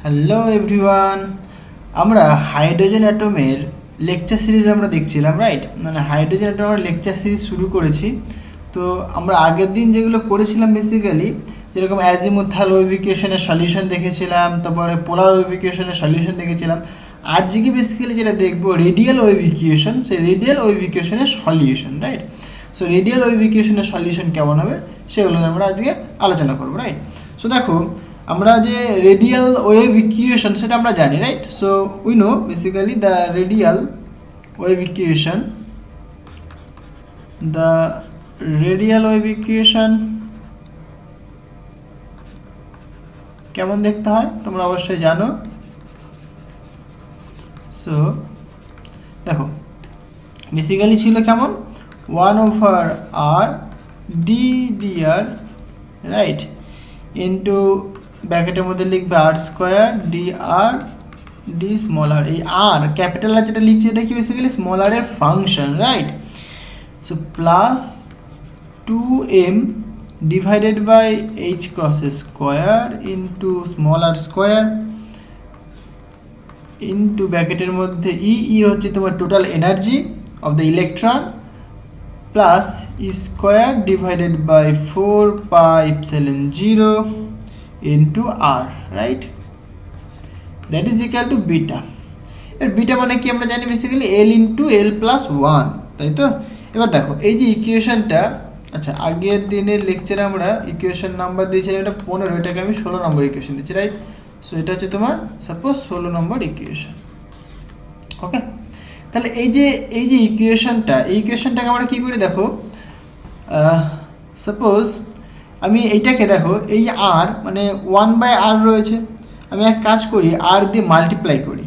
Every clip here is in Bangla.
হ্যালো এভরিওয়ান, আমরা হাইড্রোজেন অ্যাটমের লেকচার সিরিজ আমরা দেখছিলাম, রাইট? মানে হাইড্রোজেন অ্যাটমের লেকচার সিরিজ শুরু করেছি। তো আমরা আগের দিন যেগুলো করেছিলাম বেসিক্যালি, যেরকম অ্যাজিমুথাল ওয়েভ ইকুয়েশনের সলিউশন দেখেছিলাম, তারপরে পোলার ওয়েভ ইকুয়েশনের সলিউশন দেখেছিলাম। আজকে বেসিক্যালি যেটা দেখবো রেডিয়াল ওয়েভ ইকুয়েশন, সেই রেডিয়াল ওয়েভ ইকুয়েশনের solution, right? So radial wave ইকুয়েশনের সলিউশন কেমন হবে সেগুলো আমরা আজকে আলোচনা করবো, রাইট? সো দেখো, আমরা যে রেডিয়াল ওয়েভ ইকুয়েশন সেটা আমরা জানি, right? So we no basically the radial wave equation, the radial wave equation কেমন দেখতে হয় তোমরা অবশ্যই জানো। সো দেখো, বেসিক্যালি ছিল কেমন, 1/r d/r, রাইট, ইন্টু ব্র্যাকেটের মধ্যে লিখবে r square dr d small R. এই আর ক্যাপিটাল আর যেটা লিখছি এটা কি বেসিক্যালি স্মল আর এর function, right? So plus 2m divided by h cross square into small R square into ব্র্যাকেটের মধ্যে ই হচ্ছে তোমার total energy of the electron plus e square divided by 4πε0 into r, right? That is equal to beta. এর বিটা মানে কি আমরা জানি basically l into l plus 1, তাই তো? এবার দেখো এই যে ইকুয়েশনটা, আচ্ছা আগের দিনের লেকচারে আমরা ইকুয়েশন নাম্বার দিয়েছিলাম এটা 15, এটাকে আমি 16 নম্বর ইকুয়েশন দিচ্ছি, রাইট? সো এটা হচ্ছে তোমার সাপোজ 16 নম্বর ইকুয়েশন, ওকে? তাহলে এই যে ইকুয়েশনটা, এই ইকুয়েশনটাকে আমরা কি করি দেখো, সাপোজ আমি এইটাকে দেখো, এই আর মানে 1/r রয়েছে, আমি এক কাজ করি আর দিয়ে মাল্টিপ্লাই করি।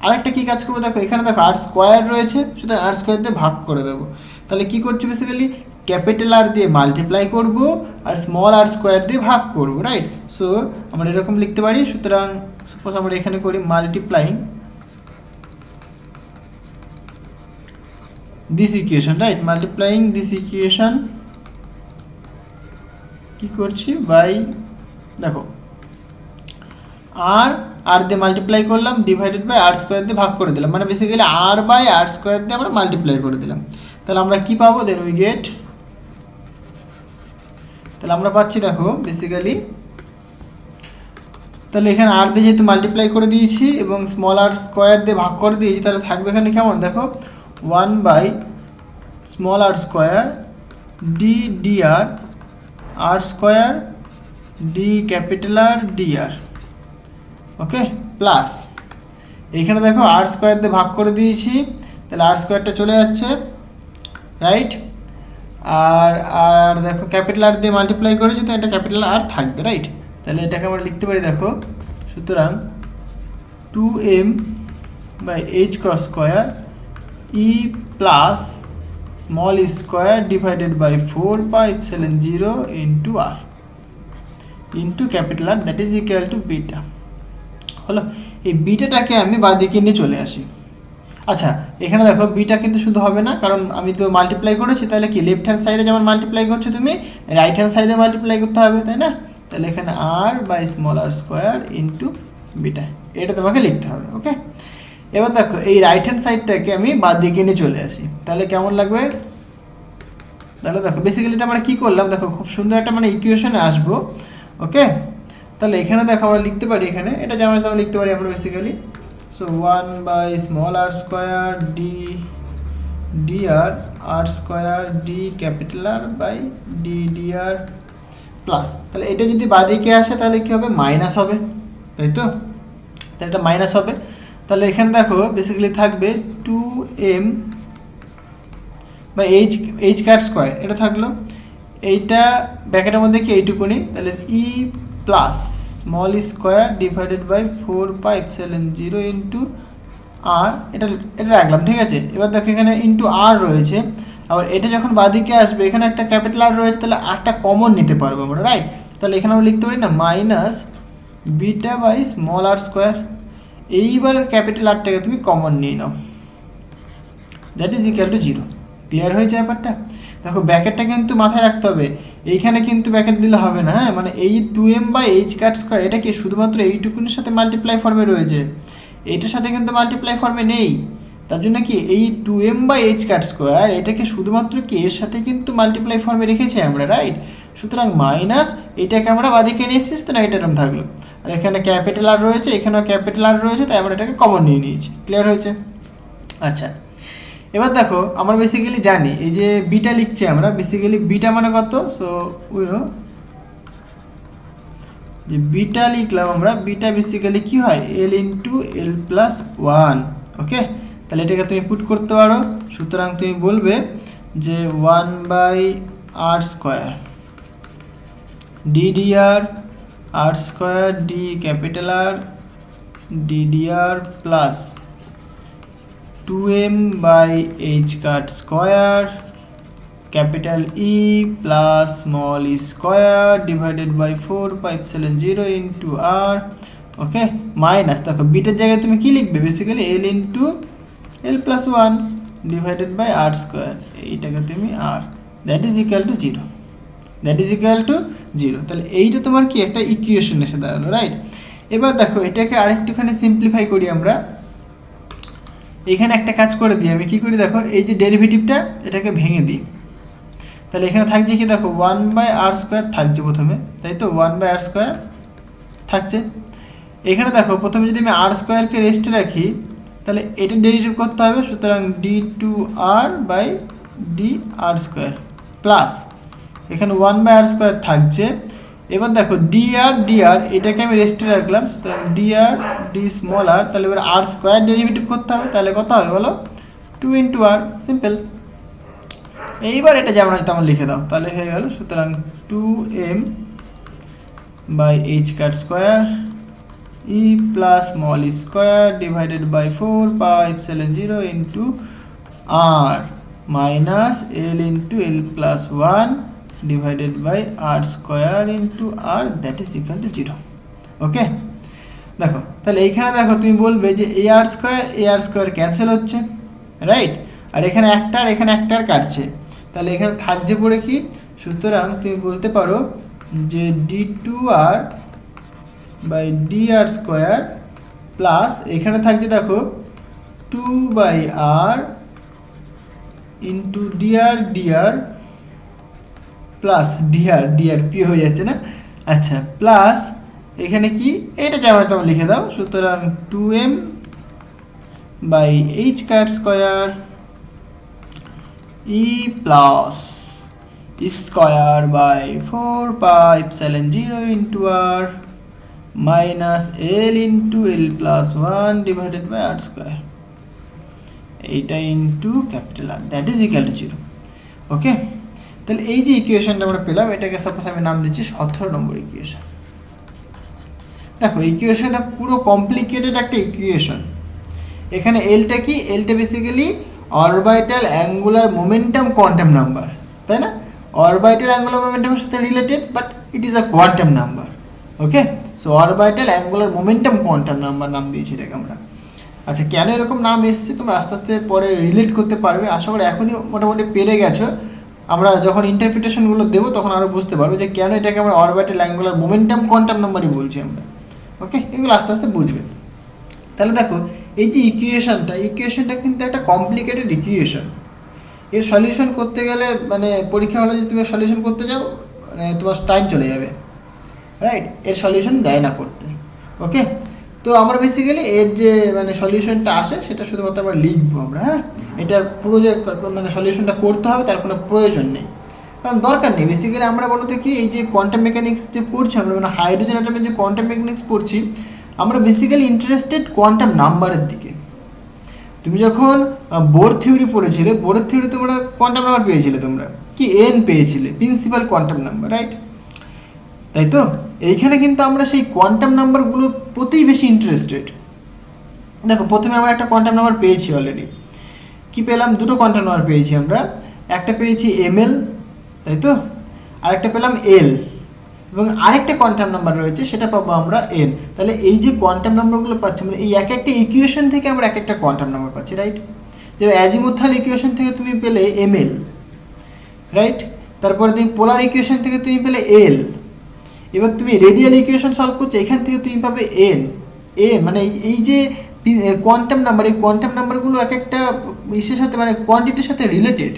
আরেকটা কি কাজ করবো দেখো, এখানে দেখো আর স্কোয়ার রয়েছে, সুতরাং আর স্কোয়ার দিয়ে ভাগ করে দেবো। তাহলে কি করছি বেসিক্যালি, ক্যাপিটাল আর দিয়ে মাল্টিপ্লাই করব আর স্মল আর স্কোয়ার দিয়ে ভাগ করব, রাইট? সো আমরা এরকম লিখতে পারি। সুতরাং সাপোজ আমরা এখানে করি multiplying this equation, right? Multiplying this equation কি করছি বাই, দেখো আর দিয়ে মাল্টিপ্লাই করলাম ডিভাইডেড বাই আর স্কোয়ার দিয়ে ভাগ করে দিলাম, মানে basically R by R square দিয়ে আমরা মাল্টিপ্লাই করে দিলাম। তাহলে আমরা কি পাবো, দেন উই গেট, তাহলে আমরা পাচ্ছি দেখো বেসিক্যালি, তাহলে এখানে আর দিয়ে যেহেতু মাল্টিপ্লাই করে দিয়েছি এবং স্মল আর স্কোয়ার দিয়ে ভাগ করে দিয়েছি, তাহলে থাকবে এখানে কেমন দেখো, 1 স্মল আর square d/r r square D capital r dr, okay? Plus এইখানে দেখো আর স্কোয়ার দিয়ে ভাগ করে দিয়েছি, তাহলে আর স্কোয়ারটা চলে যাচ্ছে, রাইট? আর দেখো ক্যাপিটাল আর দিয়ে মাল্টিপ্লাই করেছি, তো এটা ক্যাপিটাল আর থাকবে, রাইট? তাহলে এটাকে আমরা লিখতে পারি দেখো, সুতরাং 2m by h cross square E plus small square divided by 4πε0 into r into capital R, that is equal to beta. হলো, এই বিটাটাকে আমি বাঁদিকে নিয়ে চলে আসি। আচ্ছা এখানে দেখো বিটা কিন্তু শুধু হবে না, কারণ আমি তো মাল্টিপ্লাই করেছি, তাহলে কি লেফট হ্যান্ড সাইডে যেমন মাল্টিপ্লাই করছো তুমি রাইট হ্যান্ড সাইডে মাল্টিপ্লাই করতে হবে, তাই না? তাহলে এখানে r by small R square into beta, এটা তোমাকে লিখতে হবে, ওকে? এবার দেখো এই রাইট হ্যান্ড সাইডটাকে আমি বাঁদিকে নিয়ে চলে আসি, তাহলে কেমন লাগবে? তাহলে দেখো বেসিক্যালি এটা আমরা কী করলাম দেখো, খুব সুন্দর একটা মানে ইকুয়েশনে আসবো, ওকে? তাহলে এখানে দেখো আমরা লিখতে পারি, এখানে এটা যেমন আমরা লিখতে পারি আমরা basically, so 1 small R square dr R square D capital R by dr plus, তাহলে এটা যদি বাঁদিকে আসে তাহলে কী হবে, মাইনাস হবে, তাই তো? তাহলে এটা মাইনাস হবে। তাহলে এখানে দেখো বেসিক্যালি থাকবে 2m বা এইচ কাট স্কোয়ার, এটা থাকলো, এইটা ব্র্যাকেটের মধ্যে কি এইটুকুনি, তাহলে E plus small square divided by 4πε0 into আর, এটা রাখলাম, ঠিক আছে? এবার দেখো এখানে ইন্টু আর রয়েছে, আবার এটা যখন বাঁদিকে আসবে এখানে একটা ক্যাপিটাল আর রয়েছে, তাহলে আরটা কমন নিতে পারবো আমরা, রাইট? তাহলে এখানে আমরা লিখতে পারি না minus beta by small R square, এইবার ক্যাপিটাল আরটাকে তুমি কমন নিয়ে নাও, that is equal to 0। Clear হয়েছে ব্যাপারটা? দেখো ব্র্যাকেটটা কিন্তু মাথায় রাখতে হবে, এইখানে কিন্তু ব্র্যাকেট দিলে হবে না, হ্যাঁ, মানে এই 2m by H cut square এটা কি শুধুমাত্র এইটুকুনের সাথে মাল্টিপ্লাই ফর্মে রয়েছে, এইটার সাথে কিন্তু মাল্টিপ্লাই ফর্মে নেই। তার জন্য কি এই 2m by H cut square এটাকে শুধুমাত্র কি এর সাথে কিন্তু মাল্টিপ্লাই ফর্মে রেখেছি আমরা, রাইট। সুতরাং মাইনাস এটাকে আমরা বাদিকে নিয়ে এসেছি, তো না এটা এরকম থাকলো, আর এখানে ক্যাপিটাল আর রয়েছে, এখানেও ক্যাপিটাল আর রয়েছে, তাই আমরা এটাকে কমন নিয়ে নিয়েছি। ক্লিয়ার হয়েছে? আচ্ছা, এবার দেখো আমরা বেসিক্যালি জানি এই যে বিটা লিখছি আমরা, বেসিক্যালি বিটা মানে কত, সো উই নো যে বিটা লিখলাম আমরা, বিটা বেসিক্যালি কি হয় এল ইন্টু এল প্লাস ওয়ান। ওকে, তাহলে এটাকে তুমি পুট করতে পারো। সুতরাং তুমি বলবে যে 1/r square ddr r square D capital R ddr plus 2m by H cut square capital E plus small E square divided by 4/0 into R. Okay, minus দেখো বিটার জায়গায় তুমি কি লিখবে, basically L into L plus one divided by R square, এইটাকে তুমি R, that is equal to zero, that is equal to zero. তাহলে এইটা তোমার কি একটা ইকুয়েশন এসে দাঁড়ালো, রাইট। এবার দেখো এটাকে আরেকটুখানি সিম্পলিফাই করি আমরা, এখানে একটা কাজ করে দিই আমি, কি করি দেখো এই যে ডেরিভেটিভটা এটাকে ভেঙে দিই, তাহলে এখানে থাকছে কি দেখো 1/r স্কোয়ার থাকছে প্রথমে, তাই তো 1/r স্কোয়ার থাকছে। এখানে দেখো প্রথমে যদি আমি আর স্কোয়ারকে রেস্টে রাখি তাহলে এটা ডেরিভেটিভ করতে হবে, সুতরাং d2r by D R square plus এখানে 1/r স্কোয়ার থাকছে। এবার দেখো dr এটাকে আমি রেস্টে রাখলাম, সুতরাং dr ডি স্মল আর, তাহলে এবার আর স্কোয়ার ডেরিভেটিভ করতে হবে, তাহলে কত হবে বলো 2 ইন্টু আর, সিম্পল। এইবার এটা যেমন আছে তেমন লিখে দাও, তাহলে হয়ে গেল। সুতরাং 2m by H cut square E plus small E square divided by 4/0 into R minus L into L plus one divided by R square into R, that is equal to zero. Okay, দেখো তাহলে এইখানে দেখো তুমি বলবে যে এ আর স্কোয়ার ক্যান্সেল হচ্ছে, রাইট, আর এখানে একটা আর কাটছে, তাহলে এখানে থাকছে পড়ে কি, সুতরাং তুমি বলতে পারো যে d2r by dr square plus এখানে থাকছে দেখো 2/r into dr plus dr P হয়ে যাচ্ছে না, আচ্ছা, প্লাস এখানে কি এটা যেমন তেমন লিখে দাও, সুতরাং 2m by H cut square E plus square by 4/0 into R minus L into L plus one divided by R square, এইটা into capital R, that is equal to zero. Okay, তাহলে এই যে ইকুয়েশনটা আমরা পেলাম এটাকে সাপোজ আমি নাম দিচ্ছি 17 নম্বর ইকুয়েশন। দেখো ইকুয়েশনটা পুরো কমপ্লিকেটেড একটা ইকুয়েশন। এখানে এলটা কি, এলটা basically orbital angular momentum quantum number, তাই না, অরবিটাল অ্যাঙ্গুলার মোমেন্টামের সাথে related, but it is a quantum number. Okay, so orbital angular momentum quantum number নাম দিয়েছি এটাকে আমরা। আচ্ছা, কেন এরকম নাম এসছে তোমরা আস্তে আস্তে পরে রিলেট করতে পারবে, আশা করি এখনই মোটামুটি পেরে গেছো। আমরা যখন ইন্টারপ্রিটেশনগুলো দেবো তখন আরও বুঝতে পারবো যে কেন এটাকে আমরা অরবিটাল অ্যাঙ্গুলার মোমেন্টাম কোয়ান্টাম নাম্বারই বলছি আমরা। ওকে, এগুলো আস্তে আস্তে বুঝবে। তাহলে দেখো এই যে ইকুয়েশনটা কিন্তু একটা কমপ্লিকেটেড ইকুয়েশন। এর সলিউশন করতে গেলে মানে পরীক্ষা হলে যদি তুমি সলিউশন করতে যাও মানে তোমার টাইম চলে যাবে, রাইট, এর সলিউশন দেয় না করতে। ওকে, তো আমরা বেসিক্যালি এর যে মানে সলিউশনটা আসে সেটা শুধুমাত্র আমরা লিখবো আমরা, হ্যাঁ, এটার পুরো যে মানে সলিউশনটা করতে হবে তার কোনো প্রয়োজন নেই, কারণ দরকার নেই। বেসিক্যালি আমরা বলতে কি এই যে কোয়ান্টাম মেকানিক্স যে পড়ছি আমরা, মানে হাইড্রোজেন অ্যাটমের যে কোয়ান্টাম মেকানিক্স পড়ছি, আমরা বেসিক্যালি ইন্টারেস্টেড কোয়ান্টাম নাম্বারের দিকে। তুমি যখন বোর থিওরি পড়েছিলে, বোরের থিওরি তোমরা কোয়ান্টাম নাম্বার পেয়েছিলে, তোমরা কি এন পেয়েছিলে, প্রিন্সিপাল কোয়ান্টাম নাম্বার, রাইট, তাই তো। এইখানে কিন্তু আমরা সেই কোয়ান্টাম নাম্বারগুলোর প্রতিই বেশি ইন্টারেস্টেড। দেখো প্রথমে আমরা একটা কোয়ান্টাম নাম্বার পেয়েছি অলরেডি, কি পেলাম, দুটো কোয়ান্টাম নাম্বার পেয়েছি আমরা, একটা পেয়েছি ml, তাই তো, আরেকটা পেলাম এল, এবং আরেকটা কোয়ান্টাম নাম্বার রয়েছে সেটা পাবো আমরা এন। তাহলে এই যে কোয়ান্টাম নাম্বারগুলো পাচ্ছি মানে এই এক একটা ইকুয়েশন থেকে আমরা এক একটা কোয়ান্টাম নাম্বার পাচ্ছি, রাইট। যে অ্যাজিমুথাল ইকুয়েশন থেকে তুমি পেলে ml, রাইট, তারপরে তুমি পোলার ইকুয়েশন থেকে তুমি পেলে এল। এবার তুমি রেডিয়াল ইকুয়েশন সলভ করছো, এখান থেকে তুমি পাবে এন। মানে এই যে কোয়ান্টাম নাম্বার, এই কোয়ান্টাম নাম্বারগুলো এক একটা ইসের সাথে মানে কোয়ান্টিটির সাথে রিলেটেড,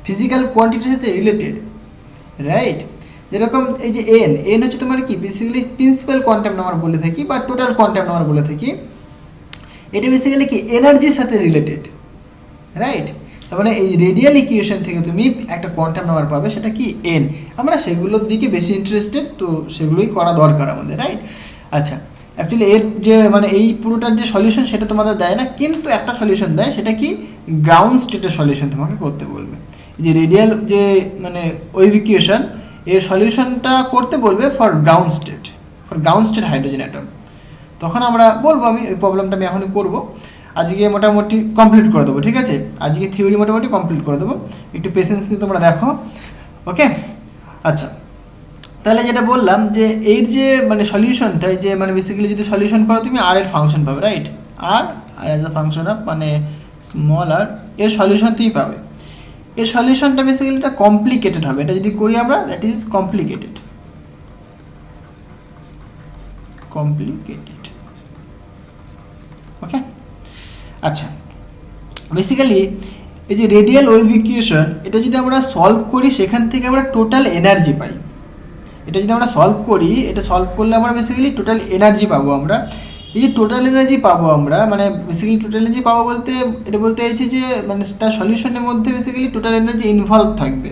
ফিজিক্যাল কোয়ান্টিটির সাথে রিলেটেড, রাইট? যেরকম এই যে এন হচ্ছে তোমার কি বেসিক্যালি প্রিন্সিপাল কোয়ান্টাম নাম্বার বলে থাকি বা টোটাল কোয়ান্টাম নাম্বার বলে থাকি। এটা বেসিক্যালি কি এনার্জির সাথে রিলেটেড, রাইট? তার মানে এই রেডিয়াল ইকুয়েশন থেকে তুমি একটা কোয়ান্টাম নাম্বার পাবে, সেটা কি এন। আমরা সেগুলোর দিকে বেশি ইন্টারেস্টেড, তো সেগুলোই করা দরকার আমাদের, রাইট? আচ্ছা, অ্যাকচুয়ালি এর যে মানে এই পুরোটার যে সলিউশন সেটা তোমাদের দেয় না, কিন্তু একটা সলিউশন দেয়, সেটা কি গ্রাউন্ড স্টেটের সলিউশন তোমাকে করতে বলবে। যে রেডিয়াল যে মানে ওয়েভ ইকুয়েশন, এর সলিউশনটা করতে বলবে for ground state hydrogen atom. তখন আমরা বলবো, আমি ওই প্রবলেমটা আমি এখনই করবো, আজকে মোটামুটি কমপ্লিট করে দেবো, ঠিক আছে? আজকে থিওরি মোটামুটি কমপ্লিট করে দেবো, একটু পেশেন্স নিয়ে তোমরা দেখো, ওকে? আচ্ছা, তাহলে যেটা বললাম যে এর যে মানে সলিউশনটা, যে মানে বেসিক্যালি যদি সলিউশন করো তুমি আর এর ফাংশন পাবে, right? R as a function of মানে স্মল আর, এর সলিউশন তুমি পাবে। এর সলিউশনটা বেসিক্যালি এটা কমপ্লিকেটেড হবে, এটা যদি করি আমরা, দ্যাট ইজ কমপ্লিকেটেড, ওকে? আচ্ছা, বেসিক্যালি এই যে রেডিয়াল ওয়েভ ইকুয়েশন, এটা যদি আমরা সলভ করি, সেখান থেকে আমরা টোটাল এনার্জি পাই। এটা যদি আমরা সলভ করি, এটা সলভ করলে আমরা বেসিক্যালি টোটাল এনার্জি পাবো। আমরা এই যে টোটাল এনার্জি পাবো, আমরা মানে বেসিক্যালি টোটাল এনার্জি পাবো বলতে এটা বলতে চাইছি যে মানে তার সলিউশনের মধ্যে বেসিক্যালি টোটাল এনার্জি ইনভলভ থাকবে,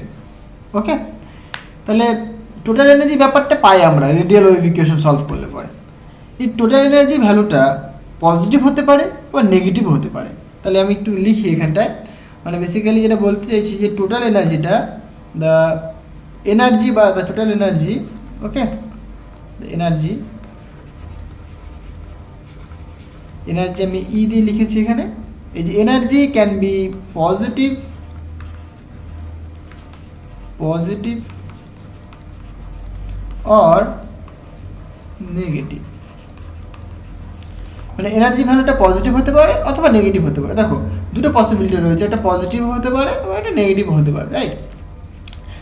ওকে? তাহলে টোটাল এনার্জি ব্যাপারটা পাই আমরা রেডিয়াল ওয়েভ ইকুয়েশন সলভ করলে পরে। এই টোটাল এনার্জি ভ্যালুটা পজিটিভ হতে পারে বা নেগেটিভ হতে পারে। তাহলে আমি একটু লিখি এখানটায়, মানে বেসিক্যালি যেটা বলতে চাইছি যে টোটাল এনার্জিটা, দ্য এনার্জি বা the total energy, okay? Energy আমি ই দিয়ে লিখেছি এখানে। এই যে energy can be positive or negative, মানে এনার্জি ভ্যালুটা পজিটিভ হতে পারে অথবা নেগেটিভ হতে পারে। দেখো দুটো পসিবিলিটি রয়েছে, একটা পজিটিভ হতে পারে বা একটা নেগেটিভ হতে পারে, রাইট?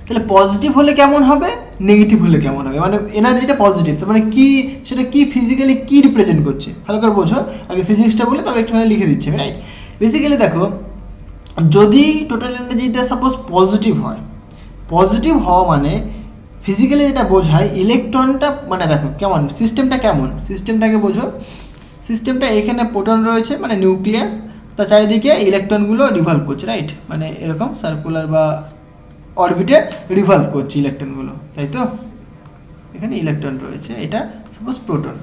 তাহলে পজিটিভ হলে কেমন হবে, নেগেটিভ হলে কেমন হবে? মানে এনার্জিটা পজিটিভ, তো মানে কি সেটা কি ফিজিক্যালি কি রিপ্রেজেন্ট করছে, ভালো করে বোঝো। আগে ফিজিক্সটা বলে তবে একটুখানি লিখে দিচ্ছি আমি, রাইট? বেসিক্যালি দেখো, যদি টোটাল এনার্জিটা সাপোজ পজিটিভ হয়, পজিটিভ হওয়া মানে ফিজিক্যালি যেটা বোঝায় ইলেকট্রনটা, মানে দেখো কেমন সিস্টেমটা, কেমন সিস্টেমটাকে বোঝো। সিস্টেমটা এখানে প্রোটন রয়েছে মানে নিউক্লিয়াস, তার চারিদিকে ইলেকট্রনগুলো রিভলভ করছে, রাইট? মানে এরকম সার্কুলার বা অরবিটে রিভলভ করছে ইলেকট্রনগুলো, তাই তো? এখানে ইলেকট্রন রয়েছে, এটা সাপোজ প্রোটন।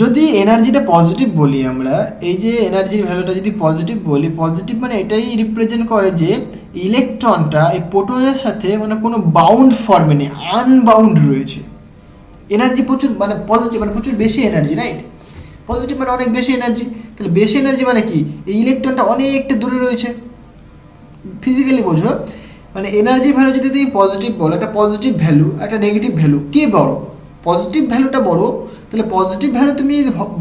যদি এনার্জিটা পজিটিভ বলি আমরা, এই যে এনার্জির ভ্যালুটা যদি পজিটিভ বলি, পজিটিভ মানে এটাই রিপ্রেজেন্ট করে যে ইলেকট্রনটা এই প্রোটনের সাথে মানে কোনো বাউন্ড ফর্মে নেই, আনবাউন্ড রয়েছে। এনার্জি প্রচুর মানে পজিটিভ মানে প্রচুর বেশি এনার্জি, রাইট? পজিটিভ মানে অনেক বেশি এনার্জি। তাহলে বেশি এনার্জি মানে কি, এই ইলেকট্রনটা অনেকটা দূরে রয়েছে, ফিজিক্যালি বোঝো। মানে এনার্জি ভ্যালু যদি তুমি পজিটিভ বলো, একটা পজিটিভ ভ্যালু একটা নেগেটিভ ভ্যালু, কে বড়? পজিটিভ ভ্যালুটা বড়। তাহলে পজিটিভ ভ্যালু তুমি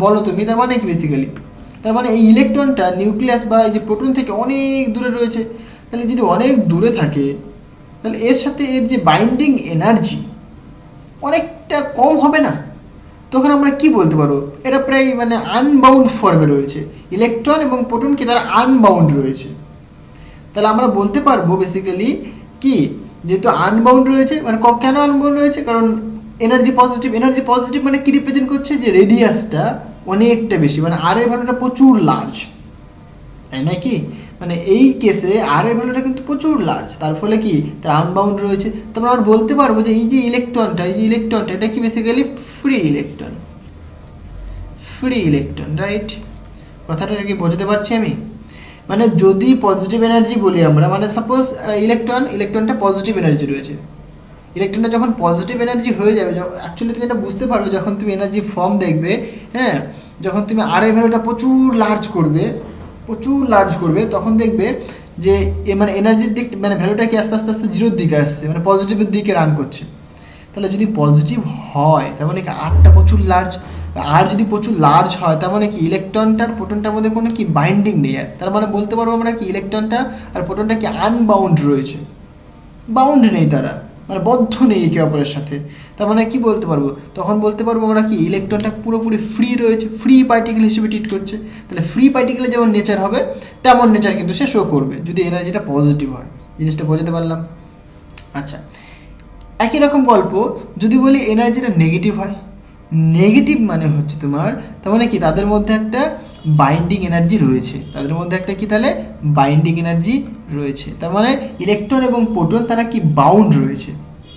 বলো তুমি, তার মানে কি বেসিক্যালি, তার মানে এই ইলেকট্রনটা নিউক্লিয়াস বা এই যে প্রোটন থেকে অনেক দূরে রয়েছে। তাহলে যদি অনেক দূরে থাকে, তাহলে এর সাথে এর যে বাইন্ডিং এনার্জি অনেকটা কম হবে না? তখন আমরা কি বলতে পারবো, এটা প্রায় মানে আনবাউন্ড ফর্মে রয়েছে, ইলেকট্রন এবং প্রোটন কি তারা আনবাউন্ড রয়েছে। তাহলে আমরা বলতে পারবো বেসিক্যালি কি, যেহেতু আনবাউন্ড রয়েছে, মানে কেন আনবাউন্ড রয়েছে, কারণ এনার্জি পজিটিভ মানে কি রিপ্রেজেন্ট করছে, যে রেডিয়াসটা অনেকটা বেশি, মানে আর এর ভ্যালুটা প্রচুর লার্জ, তাই না? কি মানে এই কেসে আর এর ভ্যালুটা কিন্তু প্রচুর লার্জ, তার ফলে কি তার আনবাউন্ড রয়েছে। তারপর আমরা বলতে পারবো যে এই যে ইলেকট্রনটা এটা কি বেসিক্যালি ফ্রি ইলেকট্রন, রাইট? কথাটা কি বোঝাতে পারছি আমি? মানে যদি পজিটিভ এনার্জি বলি আমরা, মানে সাপোজ ইলেকট্রনটা পজিটিভ এনার্জি রয়েছে, ইলেকট্রনটা যখন পজিটিভ এনার্জি হয়ে যাবে, অ্যাকচুয়ালি তুমি এটা বুঝতে পারবে যখন তুমি এনার্জি ফর্ম দেখবে, হ্যাঁ, যখন তুমি আর এর ভ্যালুটা প্রচুর লার্জ করবে, তখন দেখবে যে মানে এনার্জির দিক মানে ভ্যালুটা কি আস্তে আস্তে জিরোর দিকে আসছে, মানে পজিটিভের দিকে রান করছে। তাহলে যদি পজিটিভ হয় তার মানে কি আরটা প্রচুর লার্জ, আর যদি প্রচুর লার্জ হয় তার মানে কি ইলেকট্রনটার প্রোটনটার মধ্যে কোনো কি বাইন্ডিং নেই, আর তার মানে বলতে পারবো আমরা কি ইলেকট্রনটা আর প্রোটনটা কি আনবাউন্ড রয়েছে, বাউন্ড নেই, তারা মানে বদ্ধ নেই একে অপরের সাথে। তার মানে কি বলতে পারবো, তখন বলতে পারবো আমরা কি ইলেকট্রনটা পুরোপুরি ফ্রি রয়েছে, ফ্রি পার্টিকেল হিসেবে ট্রিট করছে। তাহলে ফ্রি পার্টিকেলের যেমন নেচার হবে তেমন নেচার কিন্তু সে শো করবে যদি এনার্জিটা পজিটিভ হয়। জিনিসটা বোঝাতে পারলাম? আচ্ছা, একই রকম গল্প যদি বলি এনার্জিটা নেগেটিভ হয়। নেগেটিভ মানে হচ্ছে তোমার, তার মানে কি তাদের মধ্যে একটা বাইন্ডিং এনার্জি রয়েছে, তাদের মধ্যে একটা কি তাহলে বাইন্ডিং এনার্জি রয়েছে। তার মানে ইলেকট্রন এবং প্রোটন তারা কি বাউন্ড রয়েছে।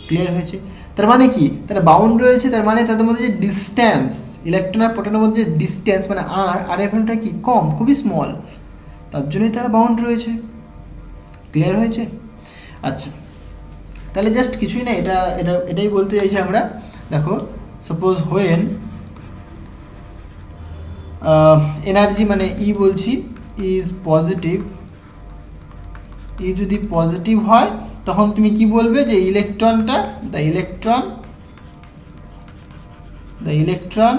ক্লিয়ার হয়েছে? তার মানে কি তারা বাউন্ড রয়েছে, তার মানে তাদের মধ্যে যে ডিস্ট্যান্স, ইলেকট্রন আর প্রোটনের মধ্যে যে ডিস্ট্যান্স মানে আর এর ভ্যালুটা কি কম, খুবই স্মল, তার জন্যই তারা বাউন্ড রয়েছে। ক্লিয়ার হয়েছে? আচ্ছা, তাহলে জাস্ট কিছুই না, এটাই বলতে চাইছি আমরা। দেখো, সাপোজ হোয়েন এনার্জি মানে ই বলছি ইজ পজিটিভ, ই যদি পজিটিভ হয় তখন তুমি কি বলবে যে ইলেকট্রনটা দ্য ইলেকট্রন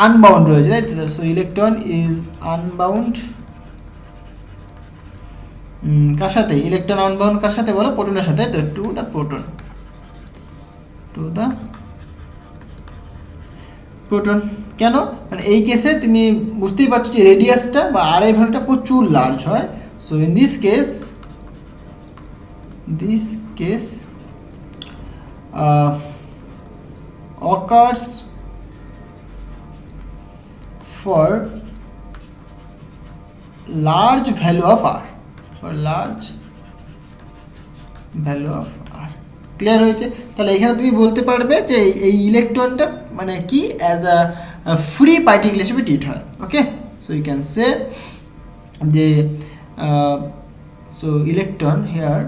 আনবাউন্ড রয়েছে, তাই তো? সো ইলেকট্রন ইজ আনবাউন্ড কার সাথে? ইলেকট্রন আনবাউন্ড কার সাথে বলো? প্রোটনের সাথে, তো টু দ্য প্রোটন, কেন? মানে এই কেসে তুমি বুঝতেই পারছো যে রেডিয়াসটা বা আর এর ভ্যালুটা প্রচুর লার্জ হয়। So in this case occurs for large value of r, clear হয়েছে? তাহলে এখানে তুমি বলতে পারবে যে এই ইলেকট্রনটা মানে কি অ্যাজ আ ফ্রি পার্টিকেল হিসেবে ট্রিট হয়। Okay, so you can say যে so electron here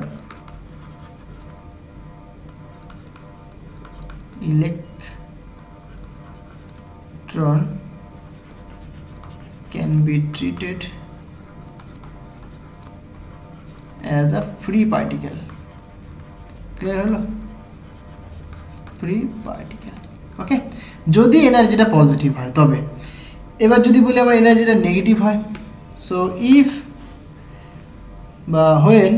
electron can be treated as a free particle. Clear হলো? Free particle. ওকে, যদি এনার্জিটা পজিটিভ হয় তবে। এবার যদি বলি আমার এনার্জিটা নেগেটিভ হয়, সো ইফ বা হোয়েন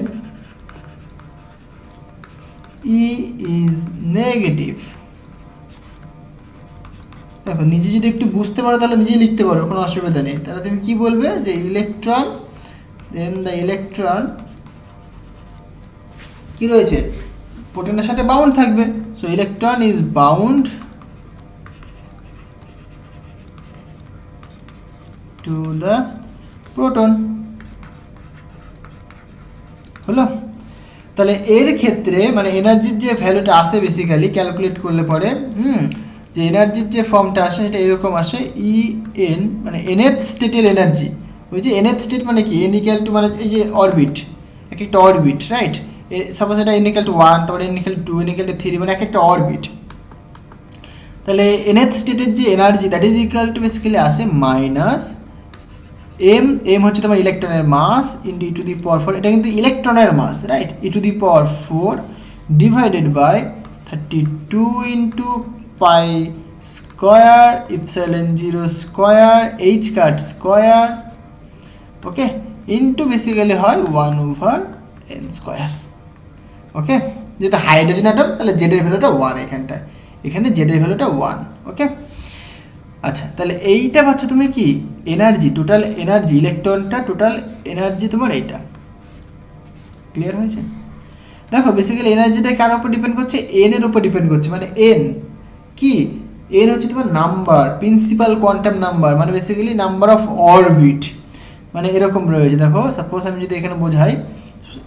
ই ইজ নেগেটিভ, দেখো নিজে যদি একটু বুঝতে পারো তাহলে নিজেই লিখতে পারো, কোনো অসুবিধা নেই। তাহলে তুমি কি বলবে যে ইলেকট্রন, দেন দ্য ইলেকট্রন কি রয়েছে? প্রোটনের সাথে বাউন্ড থাকবে। So electron is bound to the proton. হলো? তাহলে এর ক্ষেত্রে মানে এনার্জির যে ভ্যালুটা আসে বেসিক্যালি ক্যালকুলেট করলে পরে যে এনার্জির যে ফর্মটা আসে এটা এরকম আসে, ই এন মানে nth স্টেটের এনার্জি। ওই যে nth স্টেট মানে কি, n ইকুয়াল টু মানে এই যে অরবিট, এক একটা অরবিট, রাইট? সাপোজ এটা n ইকুয়াল টু 1, তারপরে n equal to 2, n equal to 3, মানে এক একটা অরবিট। তাহলে nth স্টেটের যে energy that is equal to basically আসে মাইনাস এম হচ্ছে তোমার ইলেকট্রনের mass into E to the power 4, এটা কিন্তু ইলেকট্রনের mass, right? E to the power 4 divided by 32 into pi square epsilon 0 square H cut square, okay, into basically হয় 1/n স্কোয়ার। ওকে, যেহেতু হাইড্রোজেন অ্যাটম তাহলে জেডের ভ্যালুটা 1 এখানটায়, এখানে জেডের ভ্যালুটা 1। ওকে, আচ্ছা, তাহলে এইটা পাচ্ছ তুমি কি এনার্জি, টোটাল এনার্জি, ইলেকট্রনটা টোটাল এনার্জি তোমার এইটা। ক্লিয়ার হয়েছে? দেখো বেসিক্যালি এনার্জিটা কার উপর ডিপেন্ড করছে? এন এর উপর ডিপেন্ড করছে। মানে এন কি, এন হচ্ছে তোমার নাম্বার, প্রিন্সিপাল কোয়ান্টাম নাম্বার, মানে বেসিক্যালি নাম্বার অফ অরবিট, মানে এরকম রয়েছে। দেখো সাপোজ আমি যদি এখানে বোঝাই,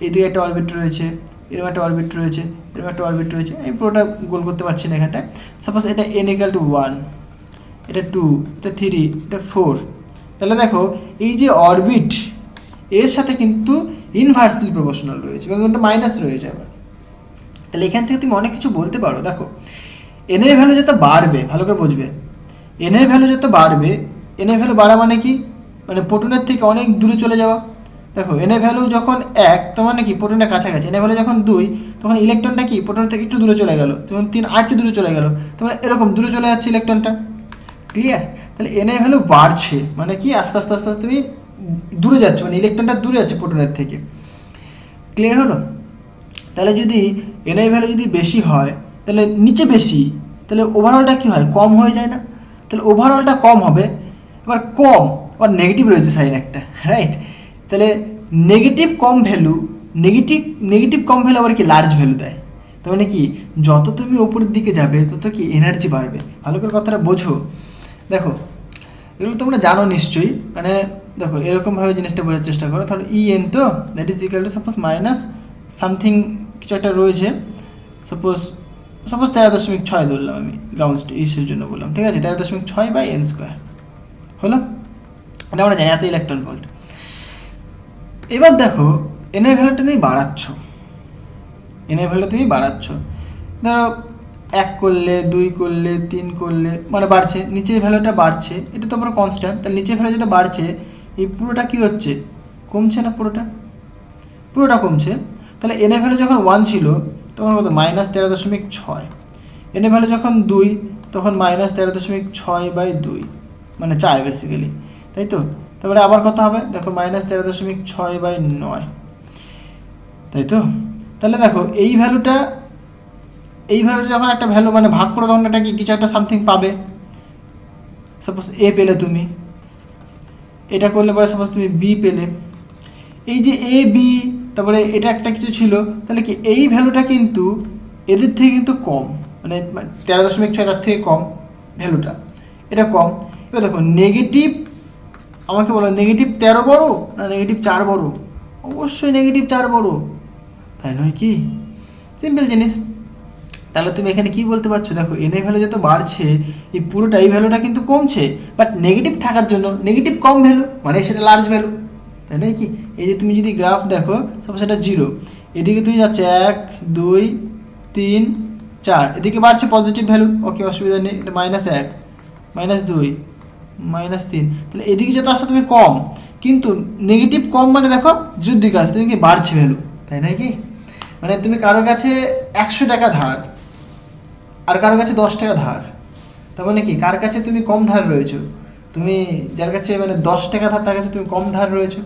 এদিকে একটা অরবিট রয়েছে, এরকম একটা অরবিট রয়েছে, এরকম একটা অরবিট রয়েছে, আমি পুরোটা গোল করতে পারছি না এখানটায়। সাপোজ এটা এন ইকুয়াল টু 1, এটা 2, এটা 3, এটা 4। তাহলে দেখো এই যে অরবিট এর সাথে কিন্তু ইনভার্সলি প্রপোর্শনাল রয়েছে এবং একটা মাইনাস রয়েছে আবার। তাহলে এখান থেকে তুমি অনেক কিছু বলতে পারো। দেখো এন এর ভ্যালু যত বাড়বে, ভালো করে বুঝবে, এন এর ভ্যালু যত বাড়বে, এন এর ভ্যালু বাড়া মানে কি, মানে প্রোটনের থেকে অনেক দূরে চলে যাওয়া। দেখো এন এর ভ্যালু যখন 1 তার মানে কি প্রোটনের কাছাকাছি, এন এর ভ্যালু যখন 2 তখন ইলেকট্রনটা কি প্রোটনের থেকে একটু দূরে চলে গেল, তখন 3 আর একটু দূরে চলে গেল, তখন এরকম দূরে চলে যাচ্ছে ইলেকট্রনটা। ক্লিয়ার? তাহলে এন এর ভ্যালু বাড়ছে মানে কি আস্তে আস্তে আস্তে আস্তে তুমি দূরে যাচ্ছ, মানে ইলেকট্রনটা দূরে যাচ্ছে প্রোটনের থেকে। ক্লিয়ার হলো? তাহলে যদি এনআই ভ্যালু যদি বেশি হয় তাহলে নিচে বেশি, তাহলে ওভারঅলটা কী হয়, কম হয়ে যায় না? তাহলে ওভারঅলটা কম হবে। এবার কম আবার নেগেটিভ রয়েছে সাইন একটা, রাইট? তাহলে নেগেটিভ কম ভ্যালু, নেগেটিভ কম ভ্যালু আবার কি লার্জ ভ্যালু দেয়। তার মানে কি যত তুমি ওপরের দিকে যাবে তত কি এনার্জি বাড়বে। ভালো করে কথাটা বোঝো। দেখো এগুলো তোমরা জানো নিশ্চয়ই, মানে দেখো এরকমভাবে জিনিসটা বোঝার চেষ্টা করো। তাহলে ইএন তো that is equal two suppose minus something কিছু একটা রয়েছে, সাপোজ 13.6 ধরলাম আমি, গ্রাউন্ড ইসের জন্য বললাম, ঠিক আছে? 13.6/n²। হলো? এটা আমরা জানি এত ইলেকট্রন ভোল্ট। এবার দেখো এনআই ভ্যালুটা তুমি বাড়াচ্ছ, এনআই ভ্যালুটা তুমি বাড়াচ্ছ, ধরো 1 করলে, 2 করলে, 3 করলে, মানে বাড়ছে, নিচের ভ্যালুটা বাড়ছে, এটা তো আমরা কনস্ট্যান্ট, তাহলে নিচের ভ্যালু যেটা বাড়ছে এই পুরোটা কী হচ্ছে, কমছে না? পুরোটা কমছে। তাহলে এনআই ভ্যালু যখন 1 ছিল তখন কত, -13.6। এনআই ভ্যালু যখন 2 তখন -13.6/2, মানে 4 বেসিক্যালি, তাই তো? তারপরে আবার কত হবে দেখো, -13.6/9, তাই তো? তাহলে দেখো এই ভ্যালুটা যখন একটা ভ্যালু মানে ভাগ করে তখন এটা কি কিছু একটা সামথিং পাবে। সাপোজ এ পেলে তুমি, এটা করলে পরে সাপোজ তুমি বি পেলে, এই যে এ বি, তারপরে এটা একটা কিছু ছিল, তাহলে কি এই ভ্যালুটা কিন্তু এদের থেকে কিন্তু কম, মানে 13.6 তার থেকে কম ভ্যালুটা, এটা কম। এবার দেখো নেগেটিভ, আমাকে বলো -13 বড় না -4 বড়? অবশ্যই -4 বড়, তাই নয় কি? সিম্পল জিনিস। তাহলে তুমি এখানে কি বলতে পারছো, দেখো এনআই ভ্যালু যত বাড়ছে এই পুরোটা এই ভ্যালুটা কিন্তু কমছে, বাট নেগেটিভ থাকার জন্য নেগেটিভ কম ভ্যালু, মানে সেটা লার্জ ভ্যালু, তাই নয় কি? এই যে তুমি যদি গ্রাফ দেখো সাপোজ এটা 0, এদিকে তুমি যাচ্ছ 1 2 3 4, এদিকে বাড়ছে পজিটিভ ভ্যালু, ওকে অসুবিধা নেই, এটা -1 -2 -3, তাহলে এদিকে যত আসছে তুমি কম, কিন্তু নেগেটিভ কম মানে দেখো 0 দিকে আসছে, তুমি কি বাড়ছে ভ্যালু, তাই নয় কি? মানে তুমি কারোর কাছে 100 টাকা ধার আর কারোর কাছে 10 টাকা ধার, তার মানে কি কার কাছে তুমি কম ধার রয়েছো, তুমি যার কাছে মানে 10 টাকা ধার তার কাছে তুমি কম ধার রয়েছো।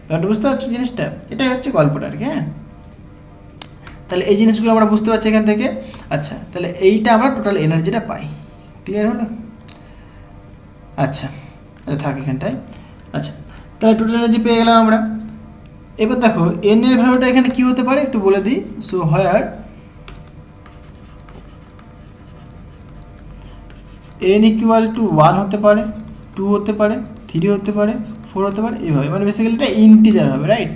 ব্যাপারটা বুঝতে পারছো জিনিসটা? এটাই হচ্ছে গল্পটা আর কি। হ্যাঁ, তাহলে এই জিনিসগুলো আমরা বুঝতে পারছি এখান থেকে। আচ্ছা, তাহলে এইটা আমরা টোটাল এনার্জিটা পাই। ক্লিয়ার হলো? আচ্ছা আচ্ছা থাক এখানটায়। আচ্ছা, তাহলে টোটাল এনার্জি পেয়ে গেলাম আমরা। এবার দেখো এন এর ভ্যালুটা এখানে কি হতে পারে একটু বলে দিই। সো হোয়ার n = 1 হতে পারে, 2 হতে পারে, 3 হতে পারে, 4 হতে পারে, এইভাবে, মানে বেসিক্যালি এটা ইন্টিজার হবে, রাইট?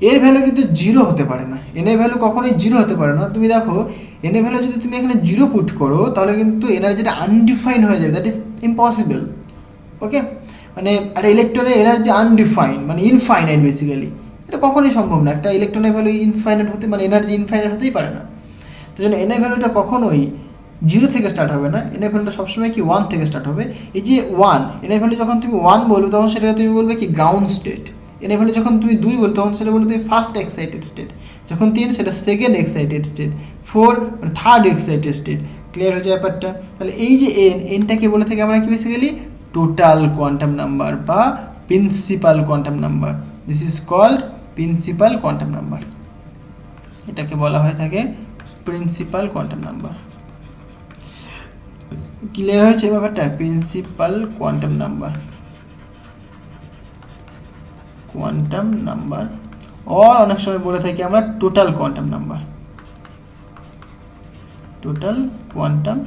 এর ভ্যালু কিন্তু 0 হতে পারে না, n এর ভ্যালু কখনোই 0 হতে পারে না। তুমি দেখো n এর ভ্যালু যদি তুমি এখানে 0 পুট করো তাহলে কিন্তু এনার্জিটা আনডিফাইন্ড হয়ে যাবে, দ্যাট ইজ ইম্পসিবল। ওকে, মানে একটা ইলেকট্রনের এনার্জি আনডিফাইন্ড মানে ইনফাইনাইট বেসিক্যালি, এটা কখনোই সম্ভব না। একটা ইলেকট্রনের ভ্যালু ইনফাইনাইট হতে, মানে এনার্জি ইনফাইনাইট হতেই পারে না। তো জন্য এন এর ভ্যালুটা কখনোই 0 থেকে স্টার্ট হবে না, এন এর ভ্যালুটা সবসময় কি 1 থেকে স্টার্ট হবে। এই যে 1, এন এর ভ্যালু যখন তুমি 1 বলবে তখন সেটাকে তুমি বলবে কি গ্রাউন্ড স্টেট। এন এর ভ্যালু যখন তুমি 2 বলবে তখন সেটা বলবে তুমি ফার্স্ট এক্সাইটেড স্টেট, যখন 3 সেটা সেকেন্ড এক্সাইটেড স্টেট, 4 মানে থার্ড এক্সাইটেড স্টেট। ক্লিয়ার হয়ে যায় ব্যাপারটা? তাহলে এই যে এনটাকে বলে থাকি আমরা কি বেসিক্যালি টোটাল কোয়ান্টাম নাম্বার বা principal quantum number. This is called principal quantum number, এটাকে বলা হয়ে থাকে প্রিন্সিপাল কোয়ান্টাম নাম্বার। ক্লিয়ার হয়েছে ব্যাপারটা? Principal quantum number, quantum number, আর অনেক সময় বলে থাকি আমরা total quantum number, total quantum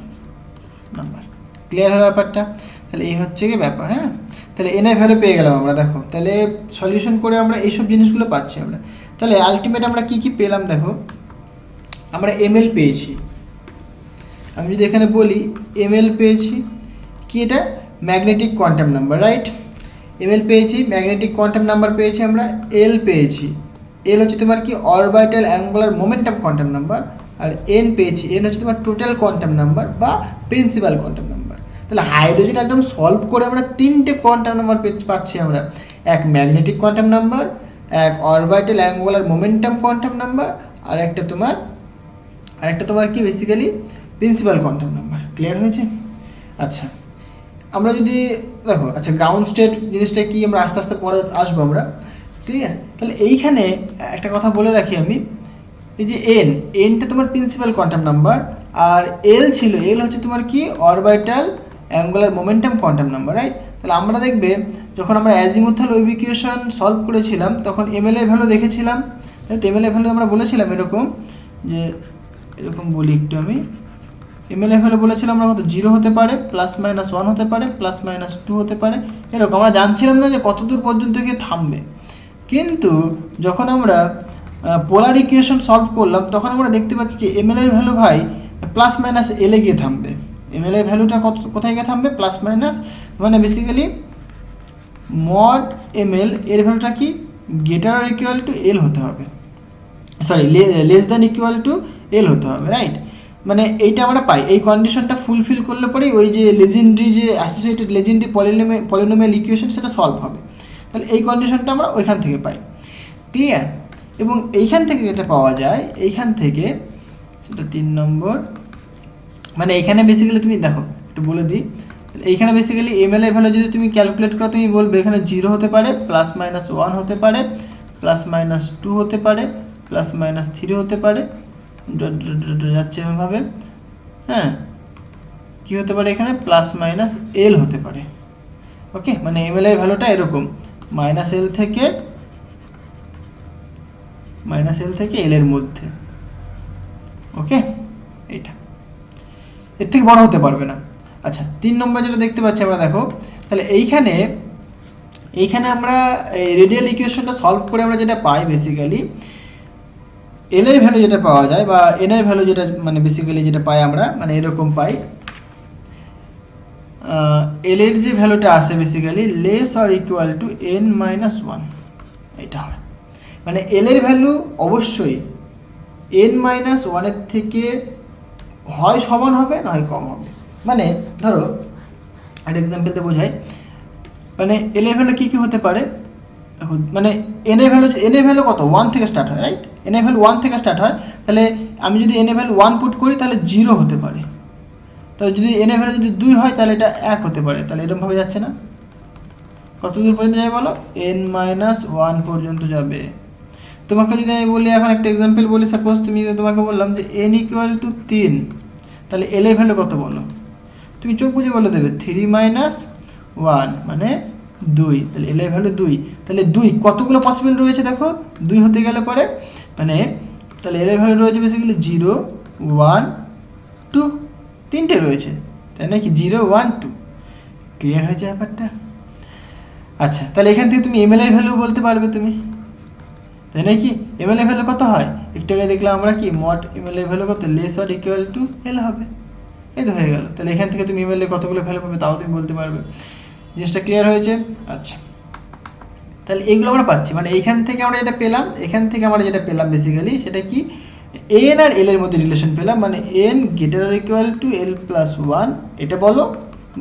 number. Clear হলো ব্যাপারটা? তাহলে এই হচ্ছে কি ব্যাপার। হ্যাঁ, তাহলে এন এর ভ্যালু পেয়ে গেলাম আমরা। দেখো তাহলে সলিউশন করে আমরা এইসব জিনিসগুলো পাচ্ছি আমরা। তাহলে আলটিমেট আমরা কি কি পেলাম দেখো, আমরা এমএল পেয়েছি। আমি যদি এখানে বলি এমএল পেয়েছি, কি এটা magnetic quantum number, right? ML পেয়েছি, ম্যাগনেটিক কোয়ান্টাম নাম্বার পেয়েছি আমরা, এল পেয়েছি, এল হচ্ছে তোমার কি orbital angular momentum quantum number, আর এন পেয়েছি, এন হচ্ছে তোমার টোটাল কোয়ান্টাম নাম্বার বা প্রিন্সিপাল কোয়ান্টাম নাম্বার। তাহলে হাইড্রোজেন একদম সলভ করে আমরা 3টে কোয়ান্টাম নাম্বার পাচ্ছি আমরা, এক ম্যাগনেটিক কোয়ান্টাম নাম্বার, এক orbital angular momentum quantum number, আর একটা তোমার কি basically principal quantum number. Clear হয়েছে? আচ্ছা, আমরা যদি দেখো, আচ্ছা গ্রাউন্ড স্টেট জিনিসটা কি আমরা আস্তে আস্তে পরে আসবো আমরা। ক্লিয়ার? তাহলে এইখানে একটা কথা বলে রাখি আমি, এই যে এনটা তোমার প্রিন্সিপাল কোয়ান্টাম নাম্বার, আর এল হচ্ছে তোমার কি orbital angular momentum quantum number, right? তাহলে আমরা দেখবে যখন আমরা অ্যাজিমুথাল ওয়েভ ইকুয়েশন সলভ করেছিলাম তখন এমএল এর ভ্যালু দেখেছিলাম, তাই তো এমএল এর ভ্যালু আমরা বলেছিলাম এরকম, যে এরকম বলি একটু আমি, এমএল এর ভ্যালু বলেছিলাম আমরা কত, 0 হতে পারে, +-1 হতে পারে, +-2 হতে পারে, এরকম আমরা জানছিলাম না যে কতদূর পর্যন্ত গিয়ে থামবে। কিন্তু যখন আমরা পোলার ইকুয়েশন সলভ করলাম তখন আমরা দেখতে পাচ্ছি যে এমএল এর ভ্যালু ভাই +-L গিয়ে থামবে। এমএল এর ভ্যালুটা কোথায় গিয়ে থামবে, +-, মানে বেসিক্যালি মড এমএল এর ভ্যালুটা কি greater or equal to L হতে হবে, sorry less than equal to L হতে হবে, রাইট? মানে এইটা আমরা পাই, এই কন্ডিশনটা ফুলফিল করলে পরেই ওই যে লেজেন্ড্রি যে অ্যাসোসিয়েটেড লেজেন্ড্রি পলিনোমিয়াল ইকুয়েশন সেটা সলভ হবে। তাহলে এই কন্ডিশনটা আমরা ওইখান থেকে পাই, ক্লিয়ার? এবং এইখান থেকে যেটা পাওয়া যায়, এইখান থেকে সেটা 3 নম্বর, মানে এখানে বেসিক্যালি তুমি দেখো একটু বলে দিই, এইখানে বেসিক্যালি এমএল এর ভ্যালু যদি তুমি ক্যালকুলেট করো তুমি বলবে এখানে 0 হতে পারে, +-1 হতে পারে, +-2 হতে পারে, +-3 হতে পারে, যাচ্ছে এভাবে, হ্যাঁ? কী হতে পারে এখানে, +-L হতে পারে, ওকে? মানে এমএল এর ভ্যালুটা এরকম -L থেকে এল এর মধ্যে, ওকে? এইটা এর থেকে বড় হতে পারবে না। আচ্ছা, 3 নম্বর যেটা দেখতে পাচ্ছি আমরা, দেখো তাহলে এইখানে আমরা রেডিয়াল ইকুয়েশনটা সলভ করে আমরা যেটা পাই বেসিক্যালি এল এর ভ্যালু যেটা পাওয়া যায় বা এন এর ভ্যালু যেটা মানে বেসিক্যালি যেটা পাই আমরা, মানে এরকম পাই, এল এর যে ভ্যালুটা আসে basically less or equal two n-1, এটা হয়। মানে এল এর ভ্যালু অবশ্যই n-1 এর থেকে হয় সমান হবে না হয় কম হবে। মানে ধরো একটা এক্সাম্পলতে বোঝাই, মানে এল এর ভ্যালু কী কী হতে পারে, মানে এন এর ভ্যালু কত, 1 থেকে স্টার্ট হয়, রাইট? এন এর ভ্যালু 1 থেকে স্টার্ট হয়, তাহলে আমি যদি এন এর ভ্যালু 1 পুট করি তাহলে 0 হতে পারে, তাহলে যদি এন এর ভ্যালু যদি 2 হয় তাহলে এটা 1 হতে পারে, তাহলে এরকমভাবে যাচ্ছে না? কত দূর পর্যন্ত যাবে বলো, n-1 পর্যন্ত যাবে। তোমাকে যদি আমি বলি, এখন একটা এক্সাম্পল বলি, সাপোজ তোমাকে বললাম যে n = 3, তাহলে এল এর ভ্যালু কত বলো, তুমি চোখ বুঝে বলে দেবে 3-1 মানে 2, তাহলে এল এর ভ্যালু 2, তাহলে 2 কতগুলো পসিবল রয়েছে দেখো, 2 হতে গেলে পরে মানে তাহলে এল এর ভ্যালু রয়েছে বেসিক্যালি 0, 1, 2, 3টে রয়েছে, তাই নাকি? 0, 1, 2, ক্লিয়ার হয়েছে ব্যাপারটা? আচ্ছা, তাহলে এখান থেকে তুমি এমএল এর ভ্যালু বলতে পারবে তুমি, তাই নাকি? এমএল এর ভ্যালু কত হয়, একটু আগে দেখলাম আমরা কি মড এমএল এর ভ্যালু কত, লেস অর ইকুয়াল টু এল হবে, এই তো হয়ে গেল। তাহলে এখান থেকে তুমি এমএল এর কতগুলো ভ্যালু পাবে তাও তুমি বলতে পারবে। জিনিসটা ক্লিয়ার হয়েছে? আচ্ছা, তাহলে এইগুলো আমরা পাচ্ছি, মানে এইখান থেকে আমরা যেটা পেলাম, এখান থেকে আমরা যেটা পেলাম বেসিক্যালি সেটা কি, এন আর এল এর মধ্যে রিলেশন পেলাম, মানে N greater or equal two L+1 এটা বলো,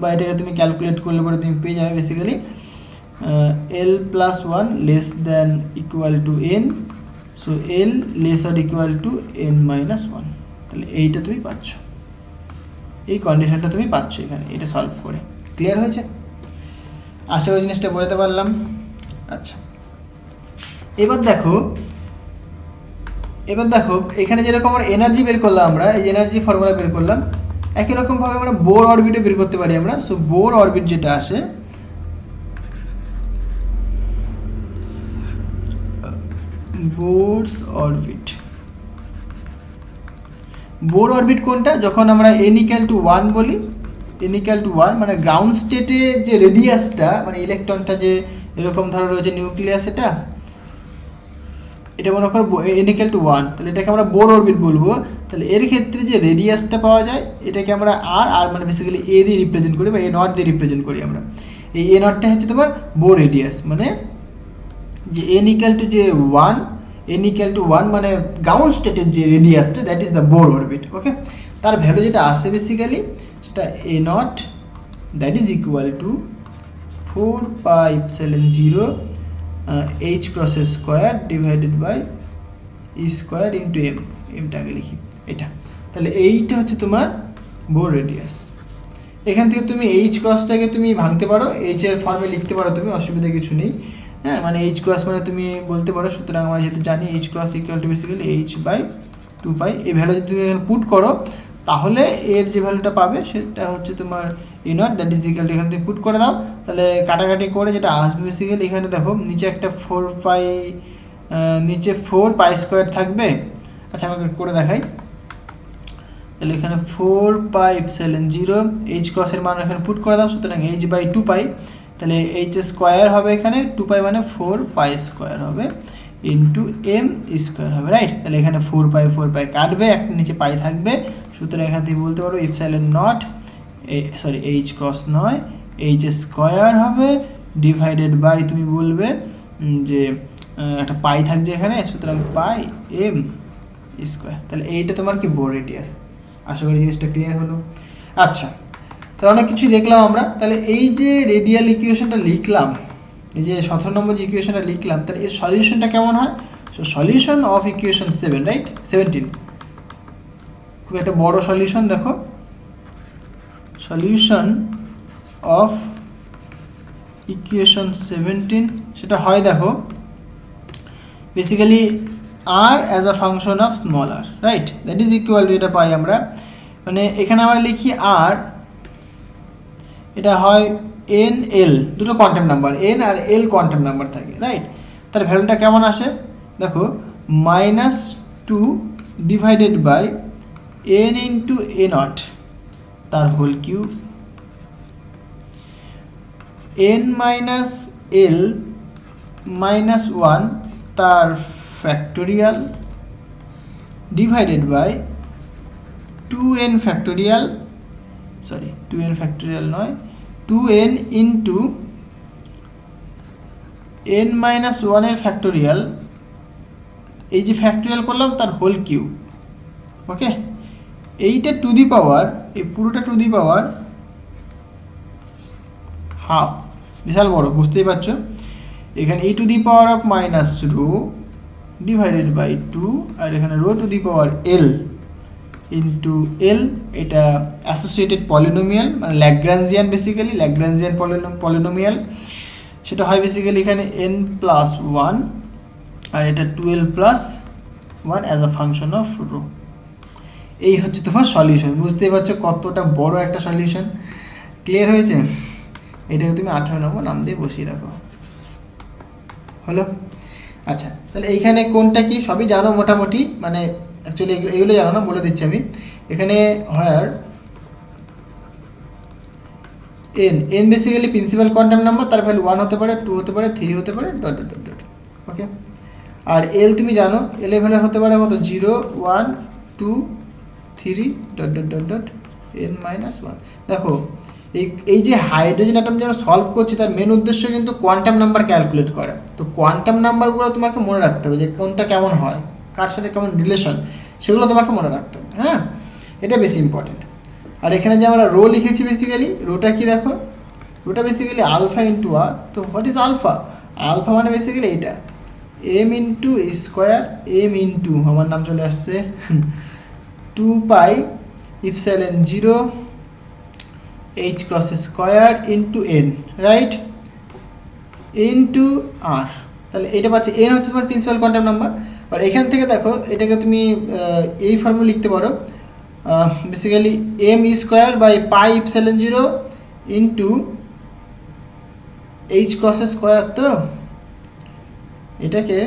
বা এটাকে তুমি ক্যালকুলেট করলে পরে তুমি পেয়ে যাবে basically L+1 less than equal two N, so L less or equal two n-1, তাহলে এইটা তুমি পাচ্ছ, এই কন্ডিশনটা তুমি পাচ্ছ এখানে, এটা সলভ করে। ক্লিয়ার হয়েছে? আশা করি জিনিসটা বোঝাতে পারলাম। আচ্ছা, এবার দেখো এখানে যেরকম আমরা এনার্জি বের করলাম, আমরা এই এনার্জি ফর্মুলা বের করলাম, একই রকমভাবে আমরা বোর অরবিটে বের করতে পারি আমরা। সো বোর অরবিট যেটা আসে, বোরস অরবিট, বোর অরবিট কোনটা, যখন আমরা n=1 বলি, n=1 মানে গ্রাউন্ড স্টেটে যে রেডিয়াসটা, মানে ইলেকট্রনটা যে এরকম ধরো রয়েছে নিউক্লিয়াস, এটা মনে করো n=1, তাহলে এটাকে আমরা বোর অরবিট বলবো। তাহলে এর ক্ষেত্রে যে রেডিয়াসটা পাওয়া যায় এটাকে আমরা আর মানে বেসিক্যালি এ দিয়ে রিপ্রেজেন্ট করি বা a0 দিয়ে রিপ্রেজেন্ট করি আমরা। এই a0টা হচ্ছে তোমার বোর রেডিয়াস, মানে যে n=1 মানে গ্রাউন্ড স্টেটের যে রেডিয়াসটা, that is the Bohr orbit, okay? তার ভ্যালু যেটা আসে বেসিক্যালি সেটা a0 that is equal to 4πε0 h×² divided by e² into এমটাকে লিখি এটা। তাহলে এইটা হচ্ছে তোমার বোর রেডিয়াস। এখান থেকে তুমি h ক্রসটাকে তুমি ভাঙতে পারো, এইচ এর ফর্মে লিখতে পারো তুমি, অসুবিধা কিছু নেই। হ্যাঁ, মানে এইচ ক্রস মানে তুমি বলতে পারো। সুতরাং আমরা যেহেতু জানি H cross equal to basically h/2 এই ভ্যালু যদি তুমি এখানে পুট করো তাহলে এর যে ভ্যালুটা পাবে সেটা হচ্ছে তোমার E0, that is equal two, এখানে তুমি পুট করে দাও, তাহলে কাটাকাটি করে যেটা আসবে বেসিক্যালি এখানে দেখো নিচে একটা 4π, নিচে 4π² থাকবে। আচ্ছা আমাকে করে দেখাই, তাহলে এখানে 4πε0 এইচ ক্রসের মান এখানে পুট করে দাও, সুতরাং h/2π, তাহলে এইচ স্কোয়ার হবে এখানে 2π মানে 4π² হবে ইন্টু m স্কোয়ার হবে, রাইট। তাহলে এখানে 4π কাটবে, একটা নিচে পাই থাকবে, সুতরাং এখানে তুমি বলতে পারো epsilon not, sorry H cross নয়, এইচ স্কোয়ার হবে ডিভাইডেড বাই, তুমি বলবে যে একটা পাই থাকছে এখানে, সুতরাং পাই m স্কোয়ার। তাহলে এইটা তোমার কি বোর রেডিয়াস। আশা করি জিনিসটা ক্লিয়ার হলো। আচ্ছা, তাহলে অনেক কিছুই দেখলাম আমরা। তাহলে এই যে রেডিয়াল ইকুয়েশনটা লিখলাম, এই যে 17 নম্বর যে ইকুয়েশনটা লিখলাম, তাহলে এর সলিউশনটা কেমন হয়? So solution of equation 7, right, 17 খুব একটা বড় সলিউশন। দেখো সলিউশন অফ ইকুয়েশন 17 সেটা হয়, দেখো basically r as a function of small r, right, that is equal two, এটা পাই আমরা, মানে এখানে আমরা লিখি r, এটা হয় n l, দুটো কোয়ান্টাম নাম্বার, n আর l কোয়ান্টাম নাম্বার থাকে, রাইট। তার ভ্যালুটা কেমন আসে দেখো, -2 divided by n into a0 তার whole cube, n minus l minus 1 তার factorial divided by 2n factorial, sorry 2n factorial নয়, 2n ইন্টু n মাইনাস 1 এর ফ্যাক্টোরিয়াল, এই যে ফ্যাক্টোরিয়াল করলাম তার হোল কিউব, ওকে। এইটা টু দি পাওয়ার, এই পুরোটা টু দি পাওয়ার হাফ, বিশাল বড়, বুঝতেই পারছো। এখানে e to the power of minus rho divided by 2, আর এখানে rho to the power l into l, এটা অ্যাসোসিয়েটেড পলিনোমিয়াল, মানে ল্যাগ্রাঞ্জিয়ান, বেসিক্যালি ল্যাগ্রাঞ্জিয়ান পলিনোমিয়াল, সেটা হয় বেসিক্যালি এখানে n+1 আর এটা 12+1 as a function of rho. এই হচ্ছে তোমার সলিউশন। বুঝতেই পারছো কতটা বড় একটা সলিউশন। ক্লিয়ার হয়েছে? এটাকে তুমি 18 নম্বর নাম দিয়ে বসিয়ে রাখো, হলো। আচ্ছা, তাহলে এইখানে কোনটা কি সবই জানো মোটামুটি, মানে অ্যাকচুয়ালি এগুলো জানো না, বলে দিচ্ছি আমি। এখানে হয় n basically principal quantum number, তার ভ্যালু 1 হতে পারে, 2 হতে পারে, 3 হতে পারে, ডট ডট ডট ডট, ওকে। আর l তুমি জানো, l এর ভ্যালু হতে পারে কত, 0, 1, 2, 3, dot dot dot dot n-1। দেখো এই যে হাইড্রোজেন অ্যাটম যেন সলভ করছে, তার মেন উদ্দেশ্য কিন্তু কোয়ান্টাম নাম্বার ক্যালকুলেট করা। তো কোয়ান্টাম নাম্বারগুলো তোমাকে মনে রাখতে হবে, যে কোনটা কেমন হয়, কার সাথে কেমন রিলেশন, সেগুলো তোমাকে মনে রাখতে হবে, হ্যাঁ, এটা বেশি ইম্পর্টেন্ট। আর এখানে যে আমরা রো লিখেছি, বেসিক্যালি রোটা কি দেখো, রোটা বেসিক্যালি আলফা ইন্টু আর। তো হোয়াট ইজ আলফা? আলফা মানে বেসিক্যালি এটা m into square, m into আমার নাম চলে আসছে 2π epsilon 0 h cross square into n, right, into আর। তাহলে এটা পাচ্ছে n হচ্ছে তোমার প্রিন্সিপাল কোয়ান্টাম নাম্বার। আর এখান থেকে দেখো এটাকে তুমি এই ফর্মুলা লিখতে পারো, basically m square by pi epsilon 0 into h cross square. তো এটাকে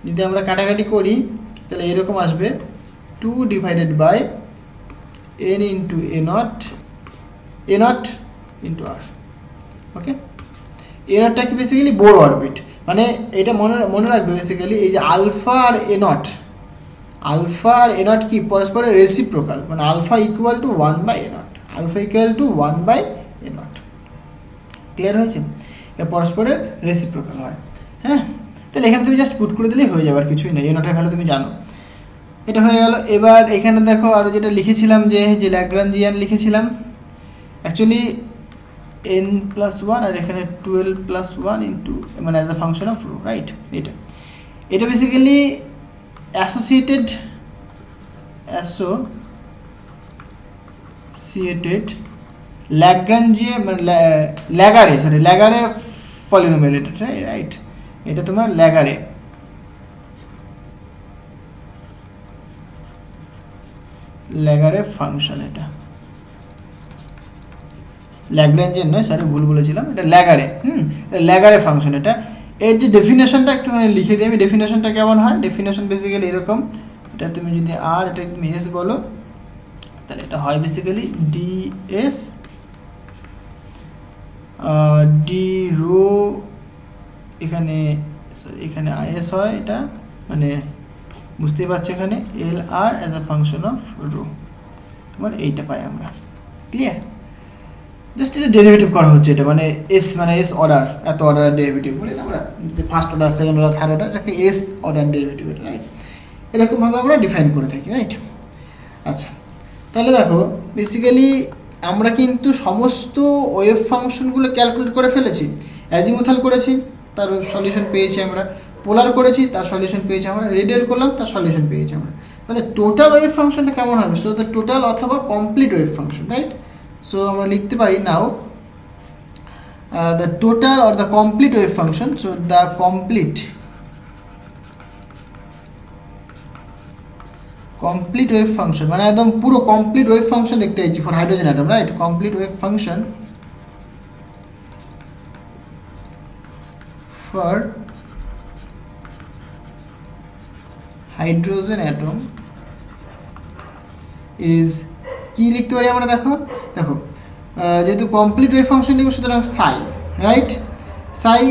যদি আমরা কাটাকাটি করি তাহলে এরকম আসবে 2 divided by n into a nought into R, okay. A নটটা কি বেসিক্যালি বোর অরবিট, মানে এটা মনে রাখবে বেসিক্যালি এই যে আলফা আর এ নট, আলফা আর এ নট কি পরস্পরের রেসিপ্রোকাল, মানে alpha equal to 1 by a naught, alpha equal to 1 by a naught. Clear হয়েছে? এটা পরস্পরের রেসিপ্রোকাল হয়, হ্যাঁ। তাহলে এখানে তুমি জাস্ট পুট করে দিলেই হয়ে যাবে, আর কিছুই নেই। এ নটের ভ্যালু তুমি জানো, এটা হয়ে গেল। এবার এখানে দেখো আরও যেটা লিখেছিলাম, যে ল্যাগ্রাঞ্জিয়ান লিখেছিলাম, অ্যাকচুয়ালি n+1 আর এখানে 12+1 ইন্টু, মানে as a function of rho, right. এটা বেসিক্যালি অ্যাসোসিয়েটেড ল্যাগ্রাঞ্জিয়ান, মানে ল্যাগারে পলিনোমিয়াল এটা, রাইট? এটা তোমার ল্যাগারে, ল্যাগারে ফাংশন, এটা ল্যাগ্রেঞ্জের নয়, সরি ভুল বলেছিলাম, এটা ল্যাগারে। এটা ল্যাগারে ফাংশন। এটা এর যে ডেফিনেশনটা একটুখানি লিখে দিই আমি। ডেফিনেশনটা কেমন হয়? ডেফিনেশন বেসিক্যালি এরকম, এটা তুমি যদি আর এটা তুমি এস বলো, তাহলে এটা হয় বেসিক্যালি ডিএস ডি রো, এখানে সরি এখানে আইএস হয়, এটা মানে বুঝতেই পারছো, এখানে L R as a function of rho, তোমার এইটা পাই আমরা। ক্লিয়ার? জাস্ট এটা ডেরিভেটিভ করা হচ্ছে, এটা মানে এস অর্ডার, এত অর্ডার ডেরিভেটিভ বলি না আমরা, যে first order, second order, third order, এটাকে এস অর্ডার ডেরিভেটিভ, রাইট? এরকমভাবে আমরা ডিফাইন করে থাকি, রাইট? আচ্ছা, তাহলে দেখো বেসিক্যালি আমরা কিন্তু সমস্ত ওয়েভ ফাংশনগুলো ক্যালকুলেট করে ফেলেছি। অ্যাজিমুথাল করেছি, তার সলিউশন পেয়েছি আমরা। পোলার করেছি, তার সলিউশন পেয়েছি আমরা। রেডিয়াল করলাম, তার সলিউশন পেয়েছি আমরা। তাহলে টোটাল ওয়েভ ফাংশনটা কেমন হবে? সো দ্য টোটাল অথবা complete wave function, right? So আমরা লিখতে পারি now the total or the complete wave function. So the complete wave function মানে একদম পুরো কমপ্লিট ওয়েভ ফাংশন দেখতে চাইছি for hydrogen atom, right? Complete wave function for hydrogen atom is, কি লিখতে পারি আমরা? দেখো যেহেতু কমপ্লিট ওয়েভ ফাংশন লিখবো, সুতরাং সাই, রাইট? সাই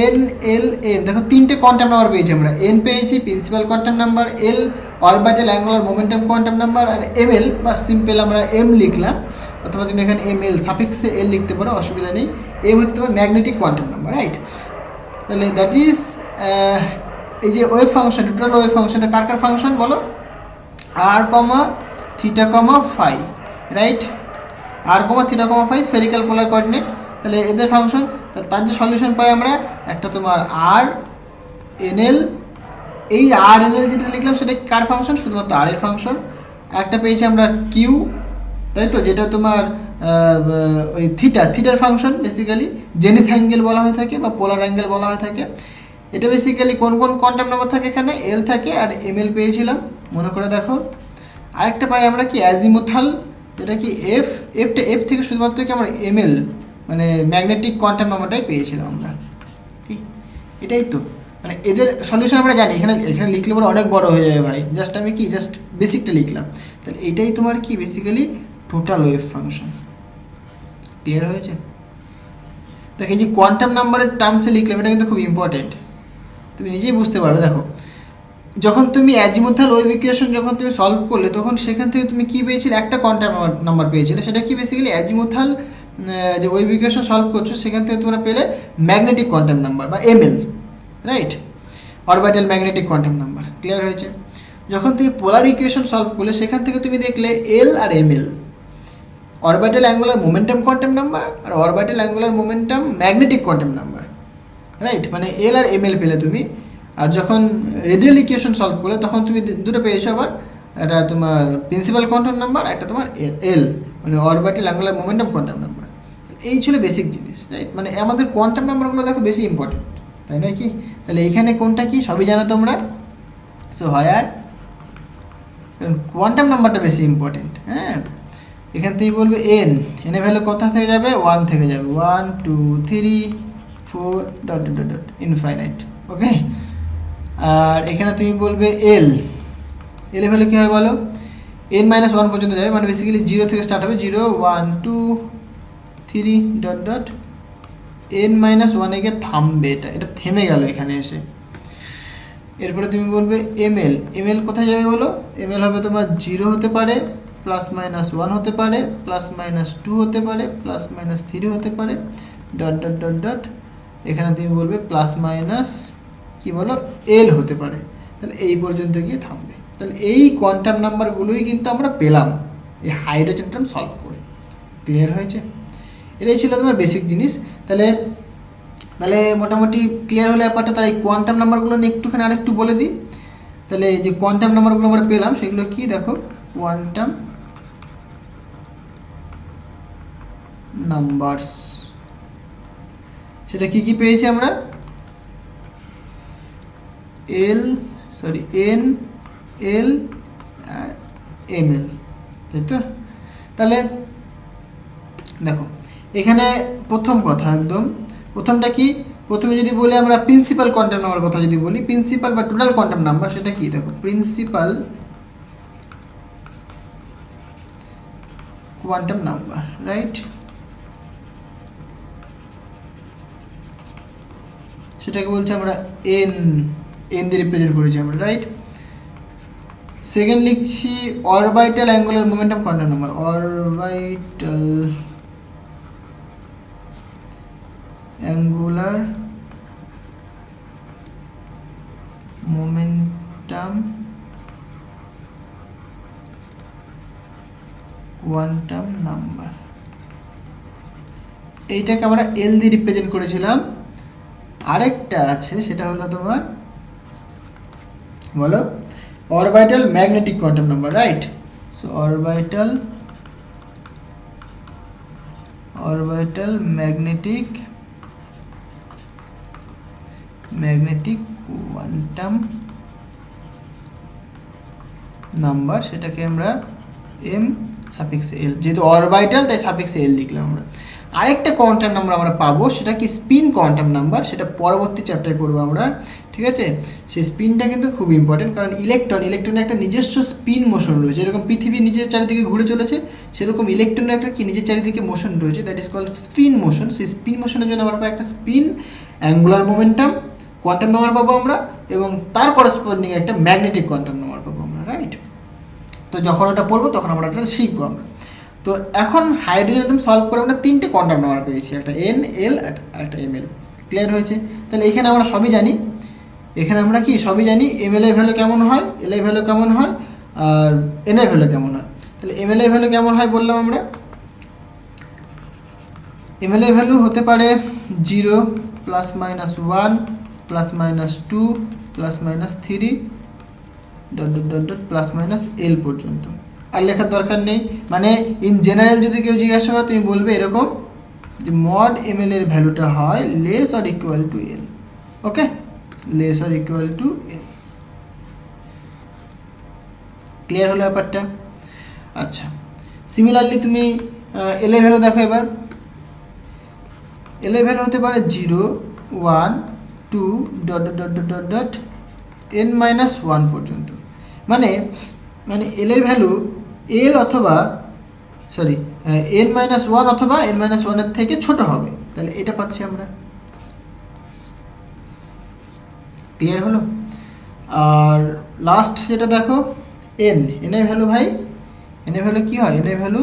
এন এল এম, দেখো তিনটে কোয়ান্টাম নাম্বার পেয়েছি আমরা। এন পেয়েছি principal quantum number, L orbital angular momentum quantum number, আর এম এল বা সিম্পল আমরা এম লিখলাম, অথবা তুমি এখানে এম এল সাফিক্সে এল লিখতে পারো, অসুবিধা নেই। এম হচ্ছে তোমার ম্যাগনেটিক কোয়ান্টাম নাম্বার, রাইট? তাহলে দ্যাট ইজ এই যে ওয়েভ ফাংশন, টোটাল ওয়েভ ফাংশনটা কার কার ফাংশন বলো? R comma theta comma phi, right? R comma theta comma phi spherical polar coordinate. তাহলে এদের ফাংশন, তার যে সলিউশন পাই আমরা, একটা তোমার আর এন এল, এই আর এন এল যেটা লিখলাম সেটা কার ফাংশন? শুধুমাত্র আর এর ফাংশন। একটা পেয়েছি আমরা কিউ, তাই তো, যেটা তোমার ওই থিটার ফাংশন, বেসিক্যালি জেনিথ অ্যাঙ্গেল বলা হয়ে থাকে বা পোলার অ্যাঙ্গেল বলা হয়ে থাকে। এটা বেসিক্যালি কোন কোন কোয়ান্টাম নাম্বার থাকে? এখানে এল থাকে আর এম এল পেয়েছিলাম, মনে করে দেখো। আরেকটা পাই আমরা কি অ্যাজিমুথাল, যেটা কি এফ থেকে শুধুমাত্র কি আমরা এম এল মানে ম্যাগনেটিক কোয়ান্টাম নাম্বারটাই পেয়েছিলাম আমরা। এটাই তো, মানে এদের সলিউশন আমরা জানি। এখানে লিখলে পরে অনেক বড় হয়ে যাবে ভাই, জাস্ট আমি কি জাস্ট বেসিকটা লিখলাম। তাহলে এটাই তোমার কি basically total wave function. Clear হয়েছে? দেখো এই যে কোয়ান্টাম নাম্বারের টার্মসে লিখলাম, এটা কিন্তু খুব ইম্পর্টেন্ট, তুমি নিজেই বুঝতে পারবে। দেখো যখন তুমি অ্যাজিমুথাল ওয়েভ ইকুয়েশন যখন তুমি সলভ করলে, তখন সেখান থেকে তুমি কী পেয়েছিলে? একটা কোয়ান্টাম নাম্বার পেয়েছিলে, সেটা কি বেসিক্যালি অ্যাজিমুথাল যে ওয়েভ ইকুয়েশন সলভ করছো সেখান থেকে তোমরা পেলে ম্যাগনেটিক কোয়ান্টাম নাম্বার বা ML, right? Orbital magnetic quantum number. Clear হয়েছে? যখন তুমি পোলার ইকুয়েশন সলভ করলে, সেখান থেকে তুমি দেখলে এল আর ML, orbital angular momentum quantum number আর orbital angular momentum magnetic quantum number, right? মানে এল আর এমএল পেলে তুমি। আর যখন রেডিয়াল ইকুয়েশন সলভ করলে, তখন তুমি দুটো পেয়েছো আবার, একটা তোমার প্রিন্সিপাল কোয়ান্টাম নাম্বার, একটা তোমার এল মানে orbital angular momentum quantum number. এই ছিল বেসিক জিনিস, রাইট? মানে আমাদের কোয়ান্টাম নাম্বারগুলো দেখো বেশি ইম্পর্টেন্ট, তাই নয় কি? তাহলে এখানে কোনটা কি সবই জানো তোমরা। সো হয় আর কোয়ান্টাম নাম্বারটা বেশি ইম্পর্টেন্ট। হ্যাঁ, এখানে তুমি বলবে এন ভ্যালু কোথা থেকে যাবে? 1 থেকে যাবে, 1 2 3 4 ডট ডট ডট ইনফাইনাইট। ওকে, আর এখানে তুমি বলবে এল ভ্যালু কী হয় বলো? n-1 পর্যন্ত যাবে, মানে বেসিক্যালি 0 থেকে স্টার্ট হবে, 0 1 2 3 ডট ডট n-1 গিয়ে থামবে, এটা থেমে গেল এখানে এসে। এরপরে তুমি বলবে এমএল কোথায় যাবে বলো? এমএল হবে তোমার 0 হতে পারে, +-1 হতে পারে, +-2 হতে পারে, +-3 হতে পারে, ডট ডট ডট ডট এখানে তুমি বলবে প্লাস কি বলো এল হতে পারে। তাহলে এই পর্যন্ত গিয়ে থামবে। তাহলে এই কোয়ান্টাম নাম্বারগুলোই কিন্তু আমরা পেলাম এই হাইড্রোজেন অ্যাটম সলভ করে। ক্লিয়ার হয়েছে? এটাই ছিল তোমার বেসিক জিনিস। তাহলে মোটামুটি ক্লিয়ার হলে ব্যাপারটা। তাহলে এই কোয়ান্টাম নাম্বারগুলো নিয়ে একটুখানি আরেকটু বলে দিই। তাহলে এই যে কোয়ান্টাম নাম্বারগুলো আমরা পেলাম, সেগুলো কি দেখো, কোয়ান্টাম নাম্বারস, সেটা কি কি পেয়েছি আমরা, এন এল আর এম এল, তাই তো। তাহলে দেখো এখানে প্রথম কথা একদম প্রথমটা কি, প্রথমে যদি বলি আমরা প্রিন্সিপাল কোয়ান্টাম নাম্বার কথা যদি বলি, প্রিন্সিপাল বা টোটাল কোয়ান্টাম নাম্বার সেটা কি, দেখো প্রিন্সিপাল কোয়ান্টাম নাম্বার, রাইট, সেটাকে বলছি আমরা এন দিয়ে রিপ্রেজেন্ট করেছি আমরা, রাইট। সেকেন্ড লিখছি orbital angular momentum quantum number, orbital angular momentum quantum number, এইটাকে আমরা এল দিয়ে রিপ্রেজেন্ট করেছিলাম। আরেকটা আছে সেটা হলো তোমার বলো orbital magnetic quantum number, right. So orbital magnetic quantum number, সেটাকে আমরা এম সাফিক্স এল, যেহেতু অরবিটাল তাই সাফিক্স এল লিখলাম আমরা। আরেকটা কোয়ান্টাম নাম্বার আমরা পাবো সেটা কি স্পিন কোয়ান্টাম নাম্বার, সেটা পরবর্তী চ্যাপ্টারে করবো আমরা, ঠিক আছে। সেই স্পিনটা কিন্তু খুব ইম্পর্টেন্ট, কারণ ইলেকট্রনের একটা নিজস্ব স্পিন মোশন রয়েছে, যেরকম পৃথিবী নিজের চারিদিকে ঘুরে চলেছে সেরকম ইলেকট্রনের একটা কি নিজের চারিদিকে মোশন রয়েছে, that is called spin motion. সেই স্পিন মোশনের জন্য আমরা পাবো একটা spin angular momentum quantum number পাবো আমরা, এবং তার করেসপন্ডিং একটা ম্যাগনেটিক কোয়ান্টাম নাম্বার পাবো আমরা, রাইট। তো যখন ওটা পড়বো তখন আমরা এটা শিখবো আমরা। তো এখন হাইড্রোজেন অ্যাটম সলভ করে আমরা তিনটে কোয়ান্টাম নাম্বার পেয়েছি, একটা এন এল একটা এম এল, ক্লিয়ার হয়েছে। তাহলে এখানে আমরা সবই জানি, এখানে আমরা কি সবই জানি এম এল এর ভ্যালু কেমন হয়, এল এর ভ্যালু কেমন হয়, আর এন এর ভ্যালু কেমন হয়। তাহলে এম এল এর ভ্যালু কেমন হয় বললাম আমরা, এম এল এর ভ্যালু হতে পারে 0 +-1 +-2 +-3 ... +-l পর্যন্ত। আর লেখার দরকার নেই, মানে ইন জেনারেল যদি কেউ জিজ্ঞাসা করে তুমি বলবে এরকম যে মড এম এল এর ভ্যালুটা হয় less or equal to L, okay, less or equal to L, clear হলো ব্যাপারটা। আচ্ছা, সিমিলারলি তুমি এল এর ভ্যালু দেখো এবার, এল এর ভ্যালু হতে পারে 0 1 2 ... n-1 পর্যন্ত, মানে এল এর ভ্যালু এল অথবা n-1 অথবা n-1 এর থেকে ছোট হবে, তাহলে এটা পাচ্ছি আমরা, ক্লিয়ার হলো। আর লাস্ট যেটা দেখো এন এর ভ্যালু ভাই, এন এর ভ্যালু কী হয়, এন এর ভ্যালু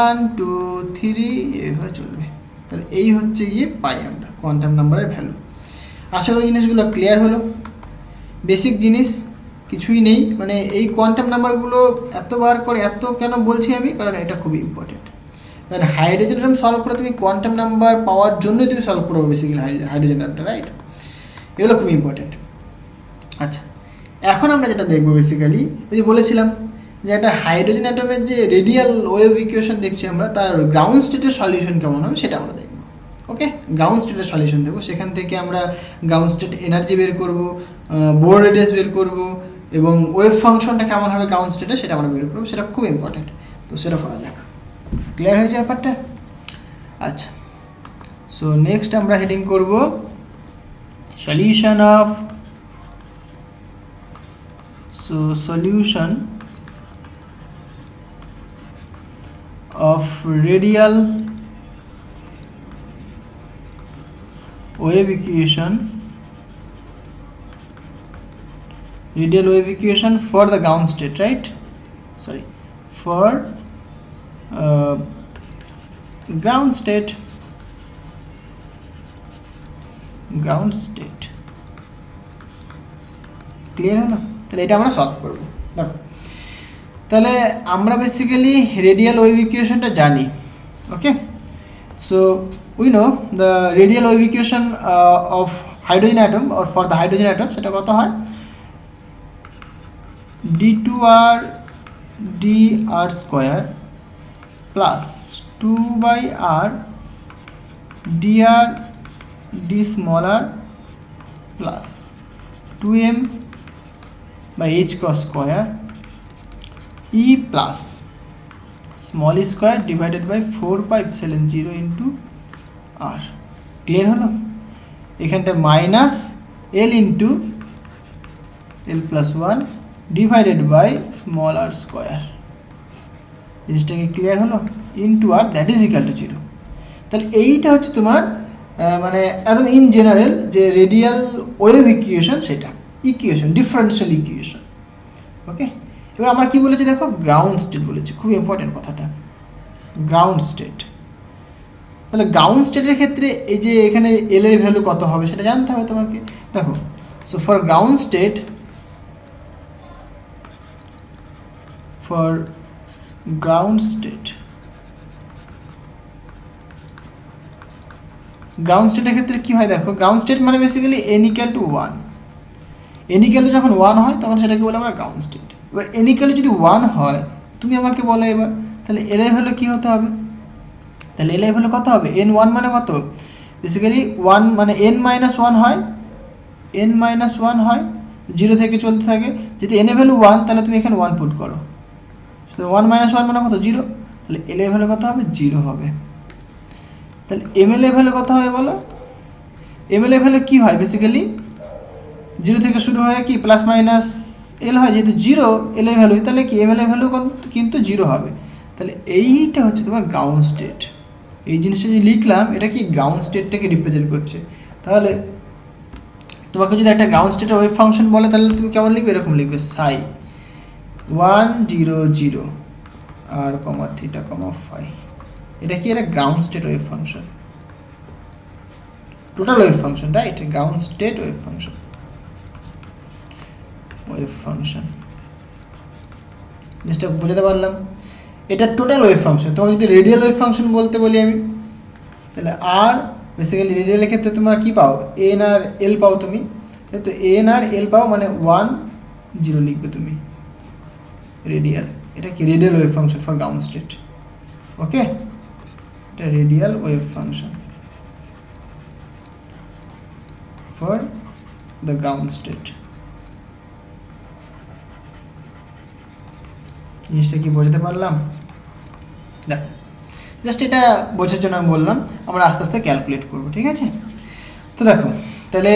1 2 3 এভাবে চলবে। তাহলে এই হচ্ছে গিয়ে পাই আমরা কোয়ান্টাম নাম্বারের ভ্যালু। আশা করি জিনিসগুলো ক্লিয়ার হলো, বেসিক জিনিস কিছুই নেই, মানে এই কোয়ান্টাম নাম্বারগুলো এতবার করে এত কেন বলছি আমি, কারণ এটা খুবই ইম্পর্টেন্ট। কারণ হাইড্রোজেন অ্যাটম সলভ করে তুমি কোয়ান্টাম নাম্বার পাওয়ার জন্যই তুমি সলভ করবো বেসিক্যালি হাইড্রোজেন অ্যাটমটা, রাইট, এগুলো খুবই ইম্পর্টেন্ট। আচ্ছা, এখন আমরা যেটা দেখবো বেসিক্যালি ওই যে বলেছিলাম যে একটা হাইড্রোজেন অ্যাটমের যে রেডিয়াল ওয়েভ ইকুয়েশন দেখছি আমরা, তার গ্রাউন্ড স্টেটের সলিউশন কেমন হবে সেটা আমরা দেখবো, ওকে। গ্রাউন্ড স্টেটের সলিউশন দেবো, সেখান থেকে আমরা গ্রাউন্ড স্টেট এনার্জি বের করবো, বোর রেডিয়াস বের করবো, এবং ওয়েভ ফাংশনটা কেমন হবে গ্রাউন্ড স্টেটে সেটা আমরা বের করবো, সেটা খুব ইম্পর্টেন্ট। তো সেটা করা যাক, ক্লিয়ার হয়েছে ব্যাপারটা। আচ্ছা, সো নেক্সট আমরা হেডিং করব solution of radial wave equation for the ground state, right, for ground state clear হলো। তাহলে এটা আমরা সলভ করবো। দেখো, তাহলে আমরা বেসিক্যালি রেডিয়াল ওয়েভ ইকুয়েশনটা জানি, okay. So we know the radial wave equation of hydrogen atom or for the hydrogen atom, সেটা কত হয়, d2r dr² + 2/r dr D small R plus 2m by H cross square E plus small square divided by 4/0 into R. Clear হলো? এখানটা minus L into L plus 1 divided by small R square. জিনিসটাকে ক্লিয়ার হলো? Into R that is equal to 0। তাহলে এইটা হচ্ছে তোমার মানে একদম ইন জেনারেল যে রেডিয়াল ওয়েভ ইকুয়েশন, সেটা ইকুয়েশন, ডিফারেন্সিয়াল ইকুয়েশন। ওকে, এবার আমরা কি বলেছি দেখো, গ্রাউন্ড স্টেট বলেছি, খুব ইম্পর্টেন্ট কথাটা, গ্রাউন্ড স্টেট। তাহলে গ্রাউন্ড স্টেটের ক্ষেত্রে এই যে এখানে এল এর ভ্যালু কত হবে সেটা জানতে হবে তোমাকে। দেখো, so for ground state, ground স্টেটের ক্ষেত্রে কি হয় দেখো, গ্রাউন্ড স্টেট মানে basically n equal to 1। n equal to যখন 1 হয় তখন সেটাকে বলে আমরা গ্রাউন্ড স্টেট। এবার n ইকুয়াল টু যদি 1 হয়, তুমি আমাকে বলো এবার তাহলে এল এর ভ্যালু কী হতে হবে? তাহলে এল এর ভ্যালু কত হবে? n1 মানে কত? বেসিক্যালি 1 মানে n মাইনাস 1 হয়, n মাইনাস 1 হয়, 0 থেকে চলতে থাকে। যদি n এর ভ্যালু 1 তাহলে তুমি এখানে 1 পুট করো, 1 মাইনাস 1 মানে কত? 0। তাহলে এল এর ভ্যালু কত হবে? 0 হবে। তাহলে এম এল এর ভ্যালু কত হবে বলো? এম এল এর ভ্যালু কী হয়? বেসিক্যালি 0 থেকে শুরু হয়ে কি প্লাস মাইনাস এল হয়, যেহেতু 0 এল এর ভ্যালু, তাহলে কি এম এল এর ভ্যালু কিন্তু 0 হবে। তাহলে এইটা হচ্ছে তোমার গ্রাউন্ড স্টেট। এই জিনিসটা যে লিখলাম এটা কি গ্রাউন্ড স্টেটটাকে রিপ্রেজেন্ট করছে। তাহলে তোমাকে যদি একটা গ্রাউন্ড স্টেটের ওয়েভ ফাংশন বলে তাহলে তুমি কেমন লিখবে? এরকম লিখবে, সাই 1 0 0 আর কমা থিটা কমা ফাই। এটা কি? এটা ground state wave function, total wave function, right? Ground state wave function, জিনিসটা বোঝাতে পারলাম? এটা টোটাল ওয়েভ ফাংশন। তোমাকে যদি রেডিয়াল ওয়েভ ফাংশন বলতে বলি আমি, তাহলে আর বেসিক্যালি রেডিয়ালের ক্ষেত্রে তোমরা কী পাও? এন আর এল পাও তুমি, তো এন আর এল পাও মানে 1 0 লিখবে তুমি রেডিয়াল। এটা কি? Radial wave function for ground state. Okay, এটা radial wave function for the ground state. জিনিসটা কি বোঝাতে পারলাম? দেখো, জাস্ট এটা বোঝার জন্য আমি বললাম, আমরা আস্তে আস্তে ক্যালকুলেট করবো, ঠিক আছে? তো দেখো, তাহলে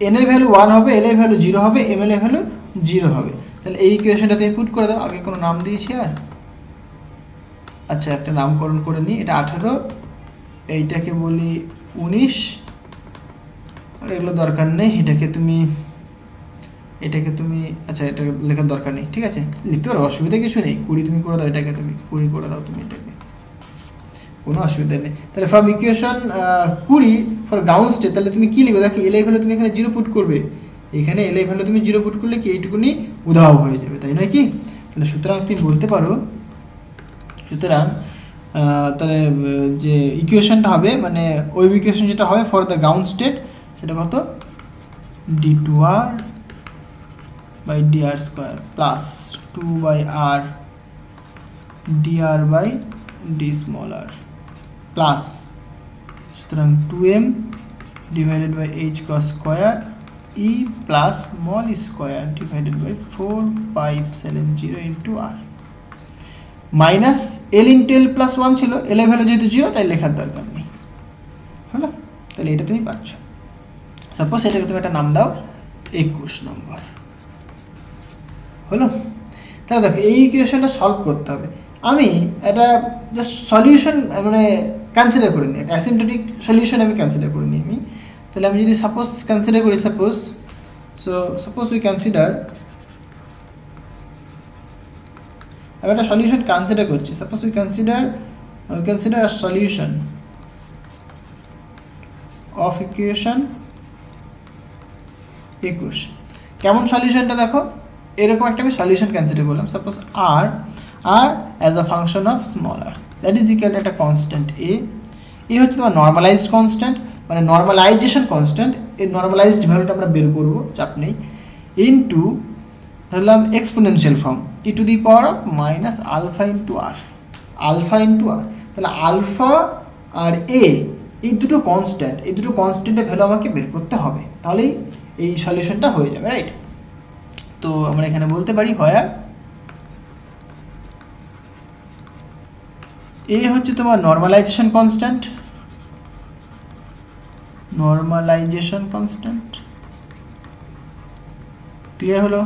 এন এর ভ্যালু 1 হবে, এল এর ভ্যালু 0 হবে, এম এল এর ভ্যালু 0 হবে। তাহলে এই ইকুয়েশনটা তুমি পুট করে দাও। আগে কোনো নাম দিয়েছি আর? আচ্ছা, একটা নামকরণ করে নিই। এটা 18, এইটাকে বলি 19, আর এগুলো দরকার নেই। এটাকে তুমি আচ্ছা, এটা লেখার দরকার নেই, ঠিক আছে? লিখতে পারো, অসুবিধা কিছু নেই। 20 তুমি করে দাও, এটাকে তুমি 20 করে দাও, তুমি এটাকে, কোনো অসুবিধা নেই। তাহলে from equation 20 for ground state, তাহলে তুমি কী লিখবে? দেখো, এল এর ভ্যালু তুমি এখানে 0 পুট করবে, এখানে এল এর ভ্যালু তুমি 0 পুট করলে কি এইটুকুনি উধাও হয়ে যাবে, তাই নয় কি? তাহলে সুতরাং তুমি বলতে পারো, সুতরাং তাহলে যে ইকুয়েশনটা হবে মানে ওয়েভ ইকুয়েশন যেটা হবে ফর দ্য গ্রাউন্ড স্টেট, সেটা কত? d2r by dr square plus 2/r dr by d small r plus, সুতরাং 2m divided by h cross square e plus small square divided by 4/0 into r minus L into L plus 1 ছিল, এল এর ভ্যালু যেহেতু 0 তাই লেখার দরকার নেই, হলো? তাহলে এটা তুমি পাচ্ছ। সাপোজ এটাকে তুমি একটা নাম দাও 21 নম্বর, হলো? তাহলে দেখো, এই ইকুয়েশনটা সলভ করতে হবে। আমি এটা জাস্ট সলিউশন মানে কনসিডার করে নিই, অ্যাসিম্পটোটিক সলিউশন আমি কনসিডার করে নিই আমি। তাহলে আমি যদি সাপোজ কনসিডার করি, সাপোজ উই কনসিডার, আমি একটা সলিউশন কনসিডার করছি। Suppose we consider a solution of equation 21। কেমন সলিউশনটা দেখো, এরকম একটা আমি সলিউশন কনসিডার করলাম। Suppose R as a function of small r, that is equal to একটা কনস্ট্যান্ট এ হচ্ছে তোমার নর্মালাইজড কনস্ট্যান্ট, মানে নর্মালাইজেশন কনস্ট্যান্ট। এই নর্মালাইজড ভ্যালুটা আমরা বের করবো, চাপ নেই, ইন্টু ধরলাম exponential form e to the power of minus alpha into আর, তাহলে আলফা আর এ এই দুটো কনস্ট্যান্টের ভ্যালু আমাকে বের করতে হবে, তাহলেই এই সলিউশনটা হয়ে যাবে, রাইট? তো আমরা এখানে বলতে পারি হোয়ার এ হচ্ছে তোমার নর্মালাইজেশন কনস্ট্যান্ট, ক্লিয়ার হলো?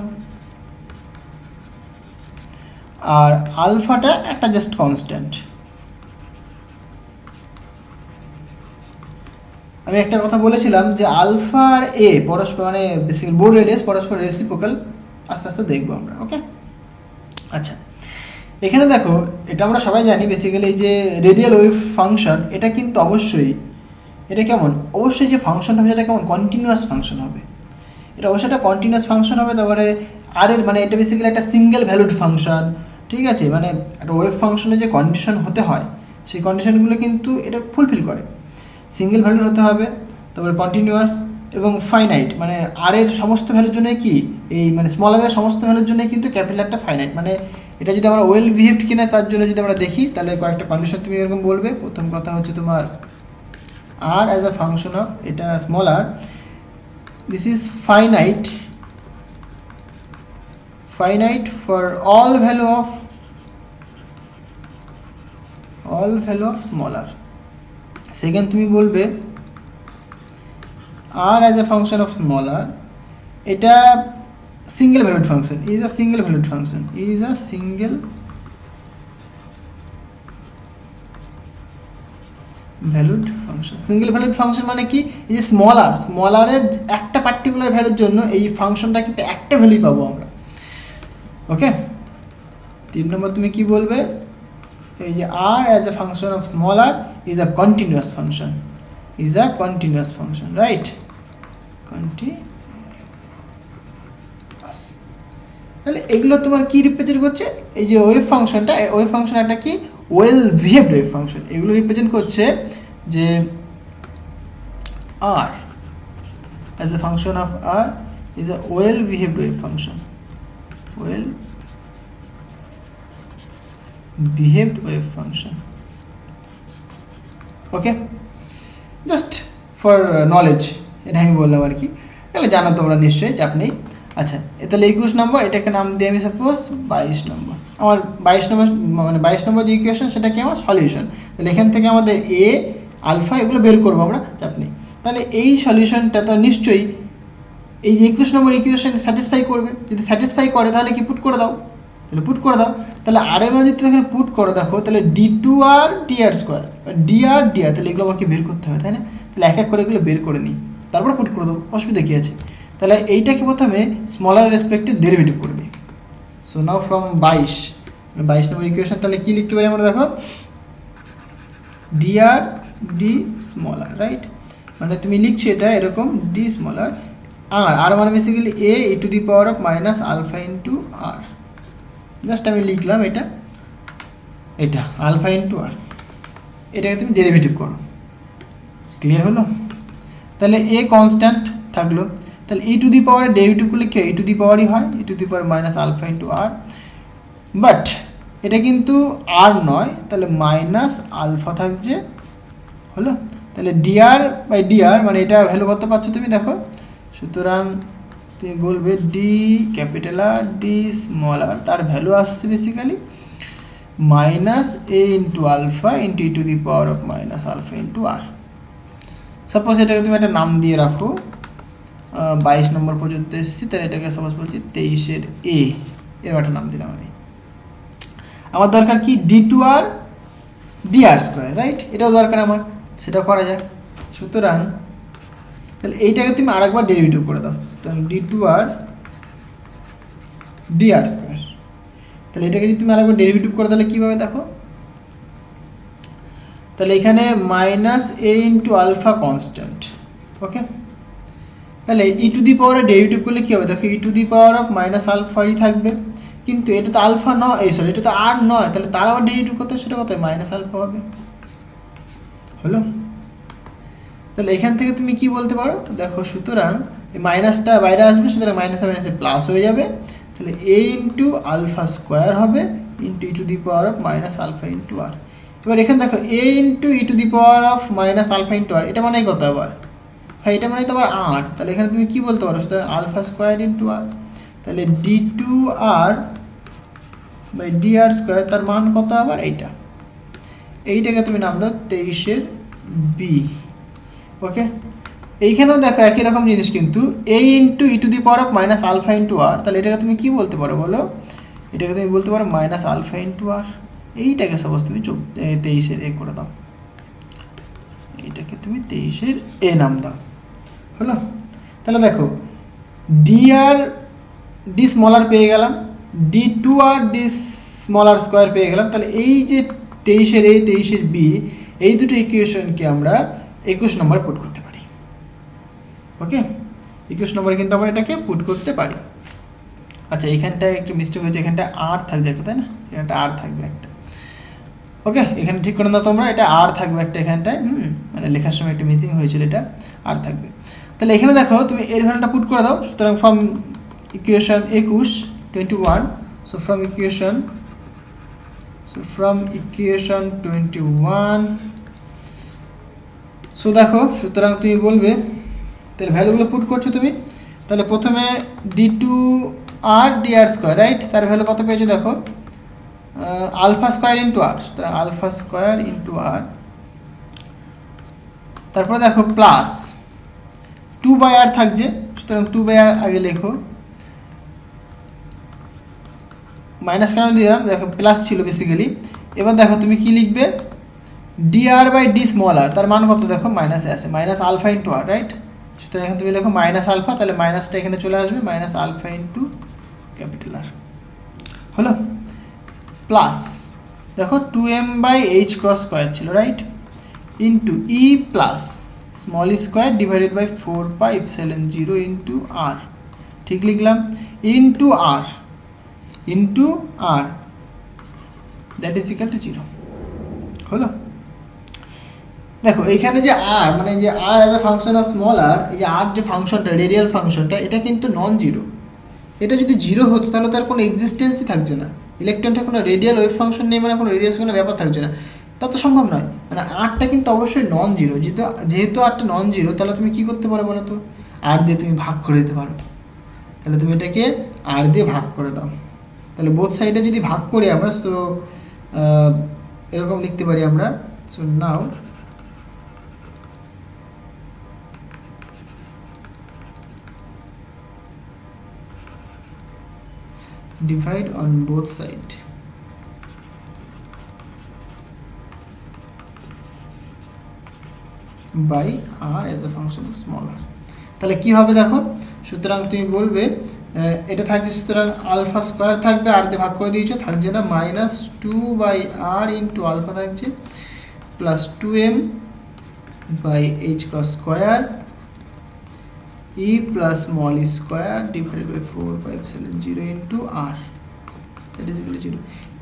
আর আলফাটা একটা জাস্ট কনস্ট্যান্ট। আমি একটা কথা বলেছিলাম যে আলফা আর এ পরস্পর মানে বেসিক্যালি বোর রেডিয়াস পরস্পর রেসিপ্রোকাল, আস্তে আস্তে দেখবো আমরা, ওকে? আচ্ছা, এখানে দেখো, এটা আমরা সবাই জানি বেসিক্যালি যে রেডিয়াল ওয়েভ ফাংশন, এটা কিন্তু অবশ্যই এটা কেমন, অবশ্যই যে ফাংশন হবে সেটা কেমন কন্টিনিউয়াস ফাংশন হবে, এটা অবশ্যই একটা কন্টিনিউয়াস ফাংশন হবে। তারপরে আর এর মানে এটা বেসিক্যালি একটা সিঙ্গেল ভ্যালুড ফাংশন, ঠিক আছে? মানে একটা ওয়েভ ফাংশনে যে কন্ডিশন হতে হয় সেই কন্ডিশনগুলো কিন্তু এটা ফুলফিল করে। সিঙ্গেল ভ্যালুর হতে হবে, তারপরে কন্টিনিউয়াস এবং ফাইনাইট, মানে আর এর সমস্ত ভ্যালুর জন্য কি এই মানে স্মল আর এর সমস্ত ভ্যালুর জন্য কিন্তু ক্যাপিটাল একটা ফাইনাইট, মানে এটা যদি আমরা ওয়েল বিহেভড কিনা তার জন্য যদি আমরা দেখি তাহলে কয়েকটা কন্ডিশন তুমি এরকম বলবে। প্রথম কথা হচ্ছে তোমার R as a function of এটা small r, this is finite for all value of small r. Second তুমি বলবে r as a function of small r, এটা single valued function, is a single valued function, single valued function মানে কি, এই যে স্মল আর এর একটা পার্টিকুলার ভ্যালুর জন্য এই ফাংশনটা কিন্তু একটা ভ্যালুই পাবো আমরা, ওকে? 3 নম্বর তুমি কি বলবে, এই যে r as a function of small r is a continuous function, right? continuous, তাহলে এগুলো তোমার কি রিপ্রেজেন্ট করছে, এই যে ওয়েভ ফাংশনটা, ওয়েভ ফাংশন একটা কি ওয়েল বিহেভড ওয়েভ ফাংশন, এগুলো রিপ্রেজেন্ট করছে যে r as a function of r is a well behaved wave function, okay? Just for knowledge এটা আমি বললাম আর কি, তাহলে জানো তোমরা নিশ্চয়ই, চাপ নেই। আচ্ছা, তাহলে 21 নম্বর, এটাকে নাম দিয়ে আমি সাপোজ 22 নম্বর, আমার 22 নম্বর মানে 22 নম্বর যে ইকুয়েশন সেটা কি আমার সলিউশন। তাহলে এখান থেকে আমাদের এ আলফা এগুলো বের করবো আমরা, চাপ নেই। তাহলে এই সলিউশনটা তো নিশ্চয়ই এই 21 নম্বর ইকুয়েশন স্যাটিসফাই করবে, যদি স্যাটিসফাই করে তাহলে কি পুট করে দাও, তাহলে আর এর মধ্যে তুমি এখানে পুট করে দেখো, তাহলে d2r dr স্কোয়ার dr, তাহলে এগুলো আমাকে বের করতে হবে, তাই না? তাহলে এক এক করে এগুলো বের করে নিই, তারপর পুট করে দেবো, অসুবিধা কী আছে? তাহলে এইটাকে প্রথমে স্মলার রেসপেক্টে ডেরিভেটিভ করে দিই। So now from 22 number equation তাহলে কী লিখতে পারি আমরা, দেখো dr d স্মলার, রাইট? মানে তুমি লিখছো এটা এরকম d স্মলার আর মানে basically a e to the power of minus alpha into r, just আমি লিখলাম এটা আলফা ইন্টু আর, এটাকে তুমি ডেরিভেটিভ করো, ক্লিয়ার হলো? তাহলে এ কনস্ট্যান্ট থাকলো, তাহলে ই টু দি পাওয়ারের ডেরিভেটিভ করলে কি ই টু দি পাওয়ারই হয়, E to the power minus alpha into R, but এটা কিন্তু আর নয়, তাহলে মাইনাস আলফা থাকছে, হলো? তাহলে ডিআর বাই ডিআর মানে এটা ভ্যালু কত পাচ্ছ তুমি দেখো, সুতরাং তুমি বলবে D capital R D small R, তার ভ্যালু আসছে basically minus A into alpha into E to the power of minus alpha into R. Suppose এটাকে তুমি একটা নাম দিয়ে রাখো, 22 নম্বর পর্যন্ত এসেছি, তাহলে এটাকে সাপোজ বলছি 23-এর এ, এর একটা নাম দিলাম আমি। আমার দরকার কি d2r dr স্কোয়ার, রাইট? এটাও দরকার আমার, সেটা করা যায়। সুতরাং তাহলে এইটাকে তুমি আরেকবার ডেরিভেটিভ করে দাও, সুতরাং d2r dr স্কোয়ার, তাহলে এটাকে যদি তুমি আরেকবার ডেরিভেটিভ করো তাহলে কীভাবে দেখো, তাহলে এখানে minus A into alpha constant, ওকে? তাহলে ই টু দি পাওয়ারে ডেরিভেটিভ করলে কী হবে দেখো, E to the power of minus আলফাই থাকবে, কিন্তু এটা তো আলফা নয়, এই সরি এটা তো আর নয়, তাহলে তার আবার ডেরিভেটিভ করতে সেটা কত মাইনাস আলফা হবে, হলো? তাহলে এখান থেকে তুমি কি বলতে পারো দেখো, সুতরাং এই মাইনাসটা বাইরে আসবে, সুতরাং মাইনাসে মাইনাসে প্লাস হয়ে যাবে, তাহলে এ ইন্টু আলফা স্কোয়ার হবে into E to the power of minus alpha into R. এবার এখানে দেখো a into E to the power of minus alpha into আর, এটা মানে কত আবার ভাই, এটা মানে তো আবার আর, তাহলে এখানে তুমি কি বলতে পারো, সুতরাং আলফা স্কোয়ার ইন্টু আর, তাহলে d two r by D R square, তার মান কত আবার এইটাকে তুমি নাম দাও 23-এর বি। ওকে, এইখানেও দেখো একই রকম জিনিস কিন্তু a into E to the power of minus alpha into আর, তাহলে এটাকে তুমি কি বলতে পারো বলো, এটাকে তুমি বলতে পারো মাইনাস আলফা ইন্টু আর। এইটাকে সাপোজ তুমি 23-এর এ করে দাও, এইটাকে তুমি 23-এর এ নাম দাও, হলো। তাহলে দেখো ডি আর ডি স্মলার পেয়ে গেলাম, ডি টু আর ডি স্মলার স্কোয়ার পেয়ে গেলাম, তাহলে এই যে 23-এর এ 23-এর বি, এই দুটো ইকুয়েশনকে আমরা 21 নম্বরে পুট করতে পারি। ওকে, 21 নম্বরে কিন্তু আমরা এটাকে পুট করতে পারি। আচ্ছা, এখানটায় একটু মিস্টেক হয়েছে, এখানটা আর থাকবে একটা, তাই না, এখানটা আর থাকবে একটা। ওকে, এখানে ঠিক করে দাও তোমরা, এটা আর থাকবে একটা এখানটায়, মানে লেখার সময় একটু মিসিং হয়েছিল, এটা আর থাকবে। তাহলে এখানে দেখো তুমি এর ভ্যালুটা পুট করে দাও, সুতরাং from equation 21 so from equation 21 so দেখো, সুতরাং তুমি বলবে, তাহলে ভ্যালুগুলো পুট করছো তুমি, তাহলে প্রথমে ডি টু আর ডি আর স্কোয়ার, রাইট, তার ভ্যালু কত পেয়েছো দেখো, আলফা স্কোয়ার ইন্টু আর, সুতরাং আলফা স্কোয়ার ইন্টু আর, তারপরে দেখো প্লাস 2/r থাকছে, সুতরাং 2/r আগে লেখো, মাইনাস কেন দিলাম দেখো, প্লাস ছিল বেসিক্যালি। এবার দেখো তুমি কি লিখবে, dr by D small R, তার মান কত দেখো মাইনাসে আছে, মাইনাস আলফা ইন্টু আর, রাইট, সুতরাং এখানে তুমি লেখো মাইনাস আলফা, তাহলে মাইনাসটা এখানে চলে আসবে, minus alpha into capital R, হলো, প্লাস দেখো 2m by H cross square ছিল, right, into E plus small square divided by 4πε0 into R, ঠিক লিখলাম, into R that is equal to 0, হলো। দেখো এইখানে যে আর, মানে যে R as a function of small R, এই যে আর যে ফাংশনটা, রেডিয়াল ফাংশনটা, এটা কিন্তু নন জিরো। এটা যদি জিরো হতো তাহলে তার কোনো এক্সিস্টেন্সই থাকছে না, ইলেকট্রনটা কোনো রেডিয়াল ওয়েভ ফাংশন নেই, মানে কোনো রেডিয়াস কোনো ব্যাপার থাকছে না, তা তো সম্ভব নয়। মানে আরটা কিন্তু অবশ্যই নন জিরো, যেহেতু আরটা নন জিরো, তাহলে তুমি কী করতে পারো বলো তো, আর দিয়ে তুমি ভাগ করে দিতে পারো। তাহলে তুমি এটাকে আর দিয়ে ভাগ করে দাও, তাহলে বোথ সাইডে যদি ভাগ করি আমরা, সো এরকম লিখতে পারি আমরা, so now divide on both side by r as a function of small r, তাহলে কি হবে দেখো, সুতরাং তুমি বলবে এটা থাকছে, সুতরাং আলফা স্কোয়ার থাকবে, আর দিয়ে ভাগ করে দিয়েছো, থাকছে না, মাইনাস 2/r ইন্টু আলফা থাকছে, plus 2m by H cross square E plus small square divided by 4πε0 into R, that is equal to 0।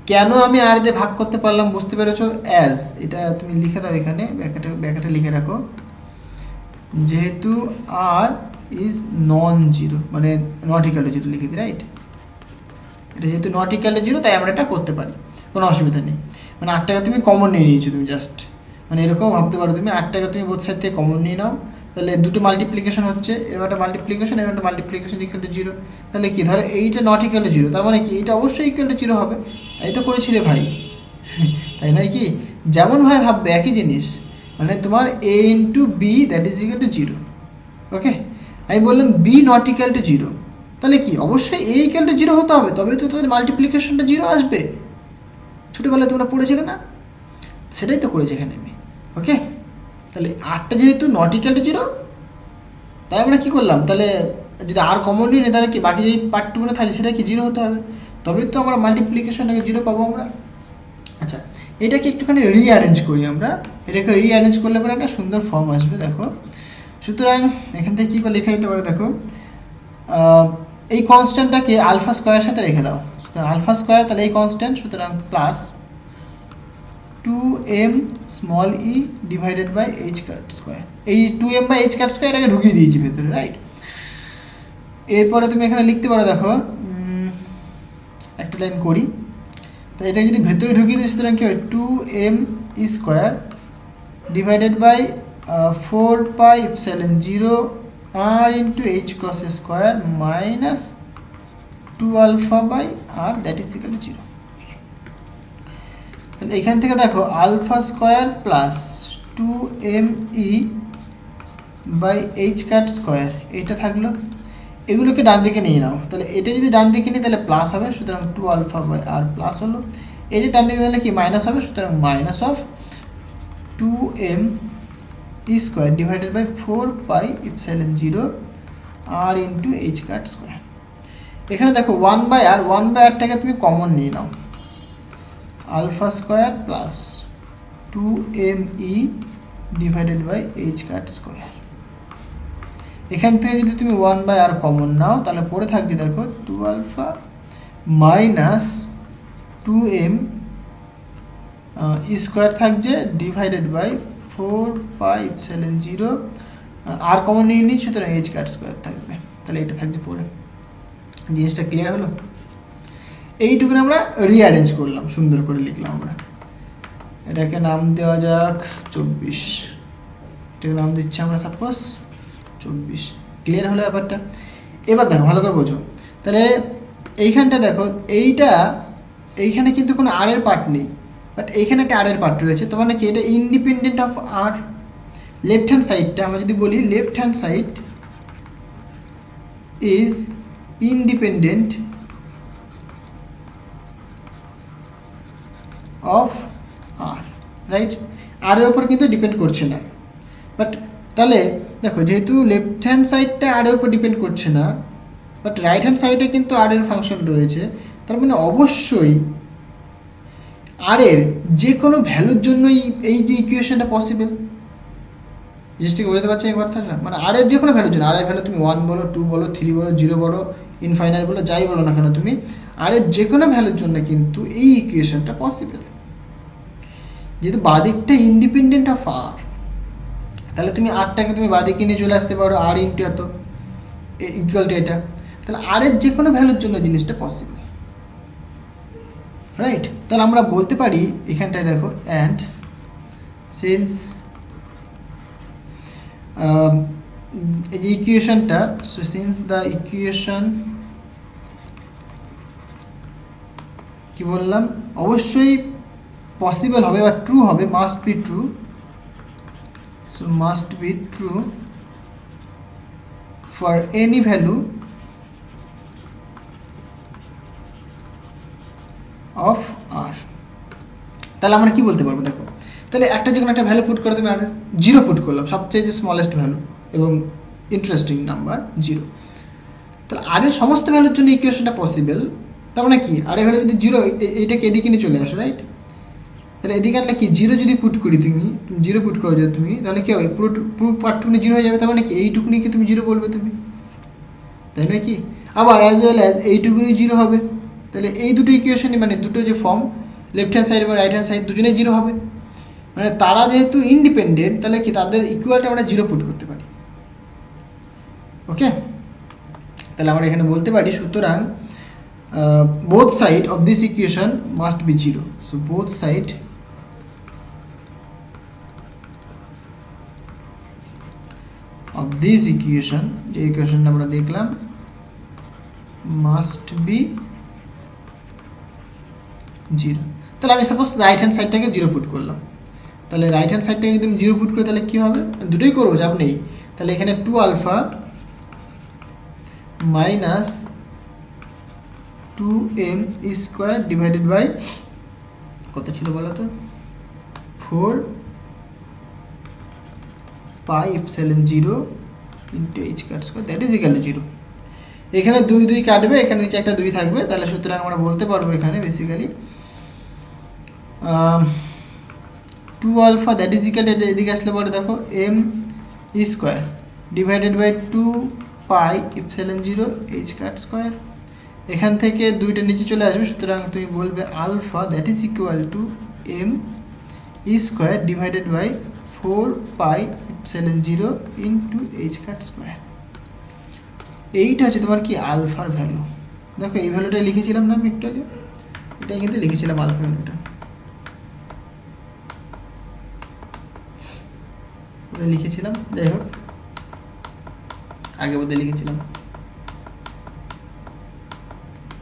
কেন আমি আর দিয়ে ভাগ করতে পারলাম বুঝতে পেরেছো, অ্যাজ, এটা তুমি লিখে দাও এখানে, ব্যাখ্যাটা লিখে রাখো, যেহেতু আর ইজ নন জিরো, মানে নট ইকুয়াল টু 0 লিখে দিই, রাইট, এটা যেহেতু নট ইকুয়াল টু 0 তাই আমরা এটা করতে পারি, কোনো অসুবিধা নেই। মানে 8 টাকা তুমি কমন নিয়ে নিয়েছো, তুমি জাস্ট মানে এরকম ভাবতে পারো, তুমি 8 টাকা তুমি বোথ সাইড থেকে কমন নিয়ে নাও, তাহলে দুটো মাল্টিপ্লিকেশন হচ্ছে, এবার একটা মাল্টিপ্লিকেশন, এবার একটা মাল্টিপ্লিকেশন ইকুয়াল টু 0, তাহলে কি ধরো এইটা নট ইকুয়াল টু 0, তার মানে কি এইটা অবশ্যই ইকুয়াল টু 0 হবে, এই তো করেছিলে ভাই, তাই নয় কি, যেমন ভাই ভাববে একই জিনিস, মানে তোমার a into B that is equal to 0। Okay, আমি বললাম বি নট ইকুয়াল টু 0, তাহলে কি অবশ্যই a ইকুয়াল টু 0 হতে হবে, তবে তো তাদের মাল্টিপ্লিকেশনটা 0 আসবে, ছোটোবেলায় তোমরা পড়েছিলে না, সেটাই তো করেছি এখানে আমি। ওকে, তাহলে আরটা যেহেতু নট ইকুয়াল টু 0, তাই আমরা কী করলাম, তাহলে যদি আর কমন নিই না, তাহলে কি বাকি যে পার্টটুকুনে থাকে সেটা কি 0 হতে হবে, তবেই তো আমরা মাল্টিপ্লিকেশনটাকে 0 পাবো আমরা। আচ্ছা, এটাকে একটুখানি রিঅ্যারেঞ্জ করি আমরা, এটাকে রিঅ্যারেঞ্জ করলে পরে একটা সুন্দর ফর্ম আসবে দেখো। সুতরাং এখান থেকে কী করে লেখা যেতে পারে দেখো, এই কনস্ট্যান্টটাকে আলফা স্কোয়ারের সাথে রেখে দাও, সুতরাং আলফা স্কোয়ার, তাহলে এই কনস্ট্যান্ট, সুতরাং plus 2m small e divided by H cut square, এই 2m by H cut square এটাকে ঢুকিয়ে দিয়েছি ভেতরে, রাইট। এরপরে তুমি এখানে লিখতে পারো দেখো, একটা লাইন করি, তো এটা যদি ভেতরে ঢুকিয়ে দিই, সুতরাং কী হয় 2m square divided by 4 pi epsilon 0 R into h cross square minus 2 alpha by r that is equal to 0। তাহলে এখান থেকে দেখো alpha square plus 2me by H cut square এইটা থাকলো, এগুলোকে ডান দিকে নিয়ে নাও। তাহলে এটা যদি ডান দিকে নিই তাহলে প্লাস হবে, সুতরাং 2 আলফা বাই আর প্লাস হলো। এই যে ডান দিকে তাহলে কি মাইনাস হবে, সুতরাং minus of 2m square divided by 4 pi epsilon 0 R into H cut square. এখানে দেখো 1 বাই আরটাকে তুমি কমন নিয়ে নাও, alpha square plus 2me divided by H cut square. এখান থেকে যদি তুমি 1 বাই আর কমন নাও তাহলে পড়ে থাকছে দেখো 2 আলফা মাইনাস 2m স্কোয়ার থাকছে divided by 4 pi epsilon 0 r common নিয়ে নিই, সুতরাং এইচ কাট স্কোয়ার থাকবে। তাহলে এটা থাকছে পড়ে। জিনিসটা ক্লিয়ার হলো? এইটুকু আমরা রিঅ্যারেঞ্জ করলাম, সুন্দর করে লিখলাম আমরা। এটাকে নাম দেওয়া যাক 24, এটাকে নাম দিচ্ছি আমরা সাপোজ 24। ক্লিয়ার হলো ব্যাপারটা? এবার দেখো ভালো করে বোঝো। তাহলে এইখানটা দেখো এইখানে কিন্তু কোনো আর এর পার্ট নেই, বাট এইখানে একটা আর এর পার্ট রয়েছে। তার মানে কি এটা independent of R. Left hand সাইডটা আমরা যদি বলি left hand side is independent of R, right? R এর উপর কিন্তু ডিপেন্ড করছে না। বাট তাহলে দেখো যেহেতু লেফট হ্যান্ড সাইডটা আর এর উপর ডিপেন্ড করছে না, বাট রাইট হ্যান্ড সাইডে কিন্তু আর এর ফাংশন রয়েছে, তার মানে অবশ্যই আর এর যে কোনো ভ্যালুর জন্যই এই যে ইকুয়েশনটা পসিবল। জিনিসটাকে বুঝতে পারছি একবার থাকলে, মানে আর এর যে কোনো ভ্যালুর জন্য, আর এর ভ্যালু তুমি 1 বলো, 2 বলো, 3 বলো, 0 বলো, ইনফাইনাইট বলো, যাই বলো না কেন তুমি, আর এর যে কোনো ভ্যালুর জন্য কিন্তু এই ইকুয়েশনটা পসিবল। যেহেতু বাদিকটা ইন্ডিপেন্ডেন্ট অফ আর, তাহলে তুমি আরটাকে তুমি বাদিকে নিয়ে চলে আসতে পারো, আর ইন্টু এত ইকুয়াল টু এটা। তাহলে আর এর যে কোনো ভ্যালুর জন্য জিনিসটা পসিবল, রাইট? তাহলে আমরা বলতে পারি এখানটায় দেখো অ্যান্ড সিন্স এই যে ইকুয়েশনটা, সো সিন্স দ্য ইকুয়েশন কি বললাম অবশ্যই পসিবল হবে বা ট্রু হবে, must be true. So must be true for any value of R. তাহলে আমরা কি বলতে পারবো দেখো, তাহলে একটা যে কোনো একটা ভ্যালু পুট করে তুমি আর 0 পুট করলাম, সবচেয়ে যে স্মলেস্ট ভ্যালু এবং ইন্টারেস্টিং নাম্বার 0। তাহলে আর এর সমস্ত ভ্যালুর জন্য ইকুয়েশনটা পসিবল। তার মানে কি আর এর ভ্যালু যদি 0, এইটাকে এদিকে নিয়ে চলে আসো, রাইট? তাহলে এদিকে আনলে কি 0 যদি পুট করি তুমি 0 পুট করো যদি তুমি, তাহলে কী হবে, পুরো পার্টটুকুনি 0 হয়ে যাবে। তার মানে কি এইটুকুনিকে তুমি 0 বলবে তুমি, তাই নয় কি? আবার অ্যাজ ওয়েল অ্যাজ এইটুকুনি 0 হবে। তাহলে এই দুটো ইকুয়েশনই, মানে দুটো যে ফর্ম, লেফট হ্যান্ড সাইড এবং রাইট হ্যান্ড সাইড দুজনেই 0 হবে। মানে তারা যেহেতু ইন্ডিপেন্ডেন্ট, তাহলে কি তাদের ইকুয়ালটা আমরা 0 পুট করতে পারি। ওকে, তাহলে আমরা এখানে বলতে পারি সুতরাং both side of this equation must be 0. So both side of this equation, যে ইকুয়েশনটা আমরা দেখলাম, must be 0. তাহলে আমি সাপোজ রাইট হ্যান্ড সাইডটাকে 0 পুট করলাম। তাহলে রাইট হ্যান্ড সাইডটাকে যদি 0 পুট করে তাহলে কী হবে, দুটোই করবো, চাপ নেই। তাহলে এখানে 2 alpha minus 2m square divided by কত ছিল বলো তো, 4 pi epsilon 0 into H cut square that is equal to 0। এখানে 2 2 কাটবে, এখানে নিচে একটা 2 থাকবে। তাহলে সুতরাং আমরা বলতে পারবো এখানে basically 2 alpha that is equal to, এদিকে আসলে পরে দেখো m square divided by 2 pi epsilon 0 h cut square. এখান থেকে 2টা নিচে চলে আসবে, সুতরাং তুমি বলবে alpha that is equal to m square divided by 4 pi epsilon 0 into H cut square. এইটা হচ্ছে তোমার কি আলফার ভ্যালু। দেখো এই ভ্যালুটা লিখেছিলাম না আমি একটু আগে, এটাই কিন্তু লিখেছিলাম আলফা ভ্যালুটা। লিখেছিলাম, যাই হোক আগে বোধহয় লিখেছিলাম,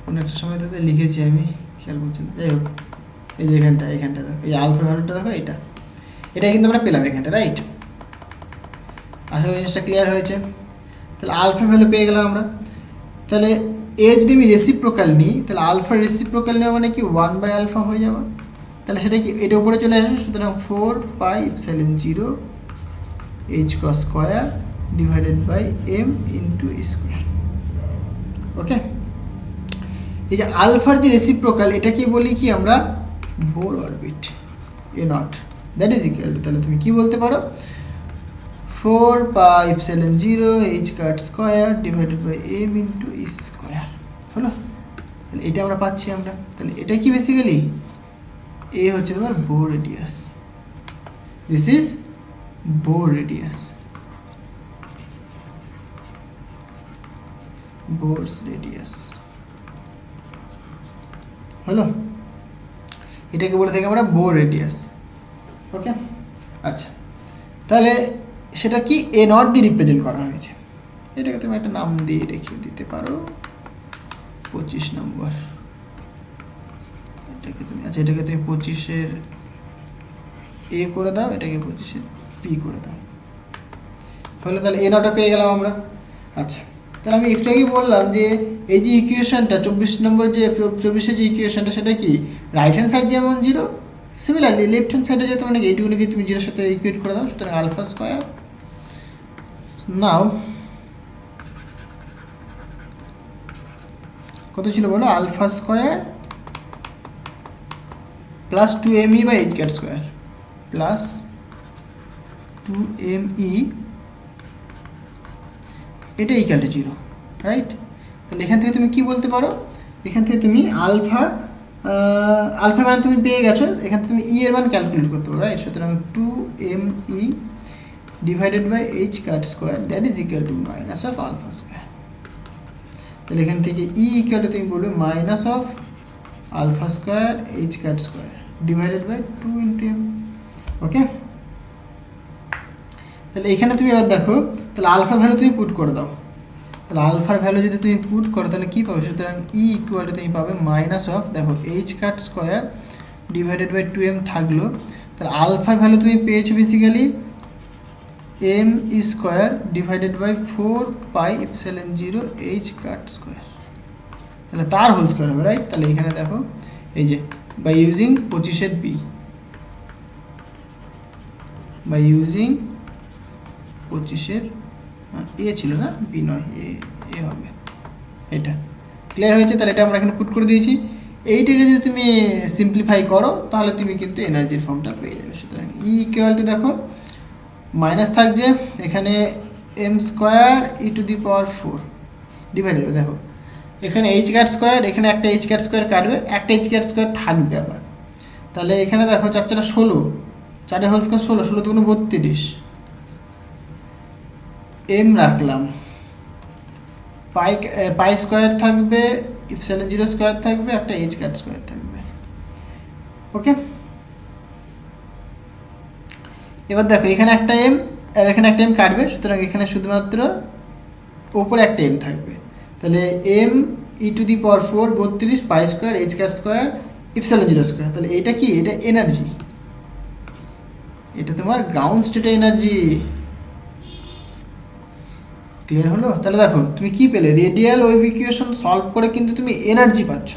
কোনো একটা সময় তো লিখেছি আমি, খেয়াল করছি না, যাই হোক এই যে এখানটা দেখো, এই আলফা ভ্যালুটা দেখো, এটা কিন্তু আমরা পেলাম এখানটা, রাইট? আশা করি জিনিসটা ক্লিয়ার হয়েছে। তাহলে আলফা ভ্যালু পেয়ে গেলাম আমরা। তাহলে এ যদি আমি রেসিপ্রোকাল নিই, তাহলে আলফা রেসিপ্রোকাল নেওয়া মানে কি 1/α হয়ে যাবে, তাহলে সেটা কি এটা উপরে চলে আসবে, সুতরাং 4πε0 h cross square divided by m into square. Okay, এই যে আলফার যে রেসিপ্রোকাল, এটাকে বলি কি আমরা Bohr orbit, A nought, that is equal to, তাহলে তুমি কি বলতে পারো 4πε0 h cut square divided by m into square. হলো, তাহলে এটা আমরা পাচ্ছি আমরা। তাহলে এটা কি বেসিক্যালি এ হচ্ছে তোমার Bohr radius, this is Bohr radius, Bohr's radius. হলো, এটাকে বলে থাকি আমরা বোর রেডিয়াস। ওকে, আচ্ছা, তাহলে সেটা কি এ নট দিয়ে রিপ্রেজেন্ট করা হয়েছে, এটাকে তুমি একটা নাম দিয়ে রেখে দিতে পারো 25 নম্বর। এটাকে তুমি, আচ্ছা এটাকে তুমি 25-এর এ করে দাও, এটাকে 25-এর পি করে দাও। হলো, তাহলে এ নটটা পেয়ে গেলাম আমরা। আচ্ছা, তাহলে আমি একটু আগেই বললাম যে এই যে ইকুয়েশনটা 24 নম্বর, যে 24-এর যে ইকুয়েশনটা, সেটা কি রাইট হ্যান্ড সাইড যেমন 0, সিমিলারলি লেফট হ্যান্ড সাইডে যেতে মানে এইটুকুনিকে তুমি 0-এর সাথে ইকুয়েট করে দাও, সুতরাং আলফা স্কোয়ার। নাও কত ছিল বলো, alpha square plus 2me by h cut square plus 2me, এটা ইকুয়াল টু 0, রাইট? তাহলে এখান থেকে তুমি কি বলতে পারো, এখান থেকে তুমি আলফা মান তুমি পেয়ে গেছো, এখান থেকে তুমি ই এর মান ক্যালকুলেট করতে পারো, রাইট? সুতরাং 2me divided by h cut square that is equal to minus of alpha square. তাহলে এখান থেকে ই ইকুয়াল টু তুমি বলবে minus of alpha square h cut square divided by 2 into m। Okay, তাহলে এখানে তুমি এবার দেখো, তাহলে আলফা ভ্যালু তুমি পুট করে দাও, তাহলে আলফার ভ্যালু যদি তুমি পুট করো তাহলে কী পাবে, সুতরাং ই ইকুয়াল টু তুমি পাবে মাইনাস অফ, দেখো h cut square divided by 2m থাকলো, তাহলে আলফার ভ্যালু তুমি পেয়েছো basically m square divided by 4πε0 h cut square, তাহলে তার হোল স্কোয়ার হবে, রাইট? তাহলে এখানে দেখো এই যে বাই ইউজিং 25-এর পি, বাই ইউজিং 25-এর এ ছিল না, বি নয়, এ হবে, এটা ক্লিয়ার হয়েছে। তাহলে এটা আমরা এখানে পুট করে দিয়েছি। এইটাকে যদি তুমি সিম্পলিফাই করো তাহলে তুমি কিন্তু এনার্জির ফর্মটা পেয়ে যাবে। সুতরাং ই ইকুয়াল টু দেখো মাইনাস থাকছে এখানে m square e to the power 4 divided, দেখো এখানে এইচ ক্যাট স্কোয়ার, এখানে একটা এইচ ক্যাট স্কোয়ার কাটবে, একটা এইচ ক্যাট স্কোয়ার থাকবে আবার, তাহলে এখানে দেখো 4 4 16, 4 হোল স্কোয়ার 16, 16 তো 32, এম রাখলাম, পাই স্কোয়ার থাকবে, ইপসিলন 0 স্কোয়ার থাকবে, একটা এইচ ক্যাট স্কোয়ার থাকবে। ওকে, এবার দেখো এখানে একটা এম আর এখানে একটা এম কাটবে, সুতরাং এখানে শুধুমাত্র ওপরে একটা এম থাকবে, তাহলে m e to the power 4 32 pi square h cut square epsilon 0 square. তাহলে এটা কি, এটা এনার্জি, এটা তোমার গ্রাউন্ড স্টেটের এনার্জি। ক্লিয়ার হলো? তাহলে দেখো তুমি কি পেলে, রেডিয়াল ওয়েভ ইকুয়েশন সলভ করে কিন্তু তুমি এনার্জি পাচ্ছ,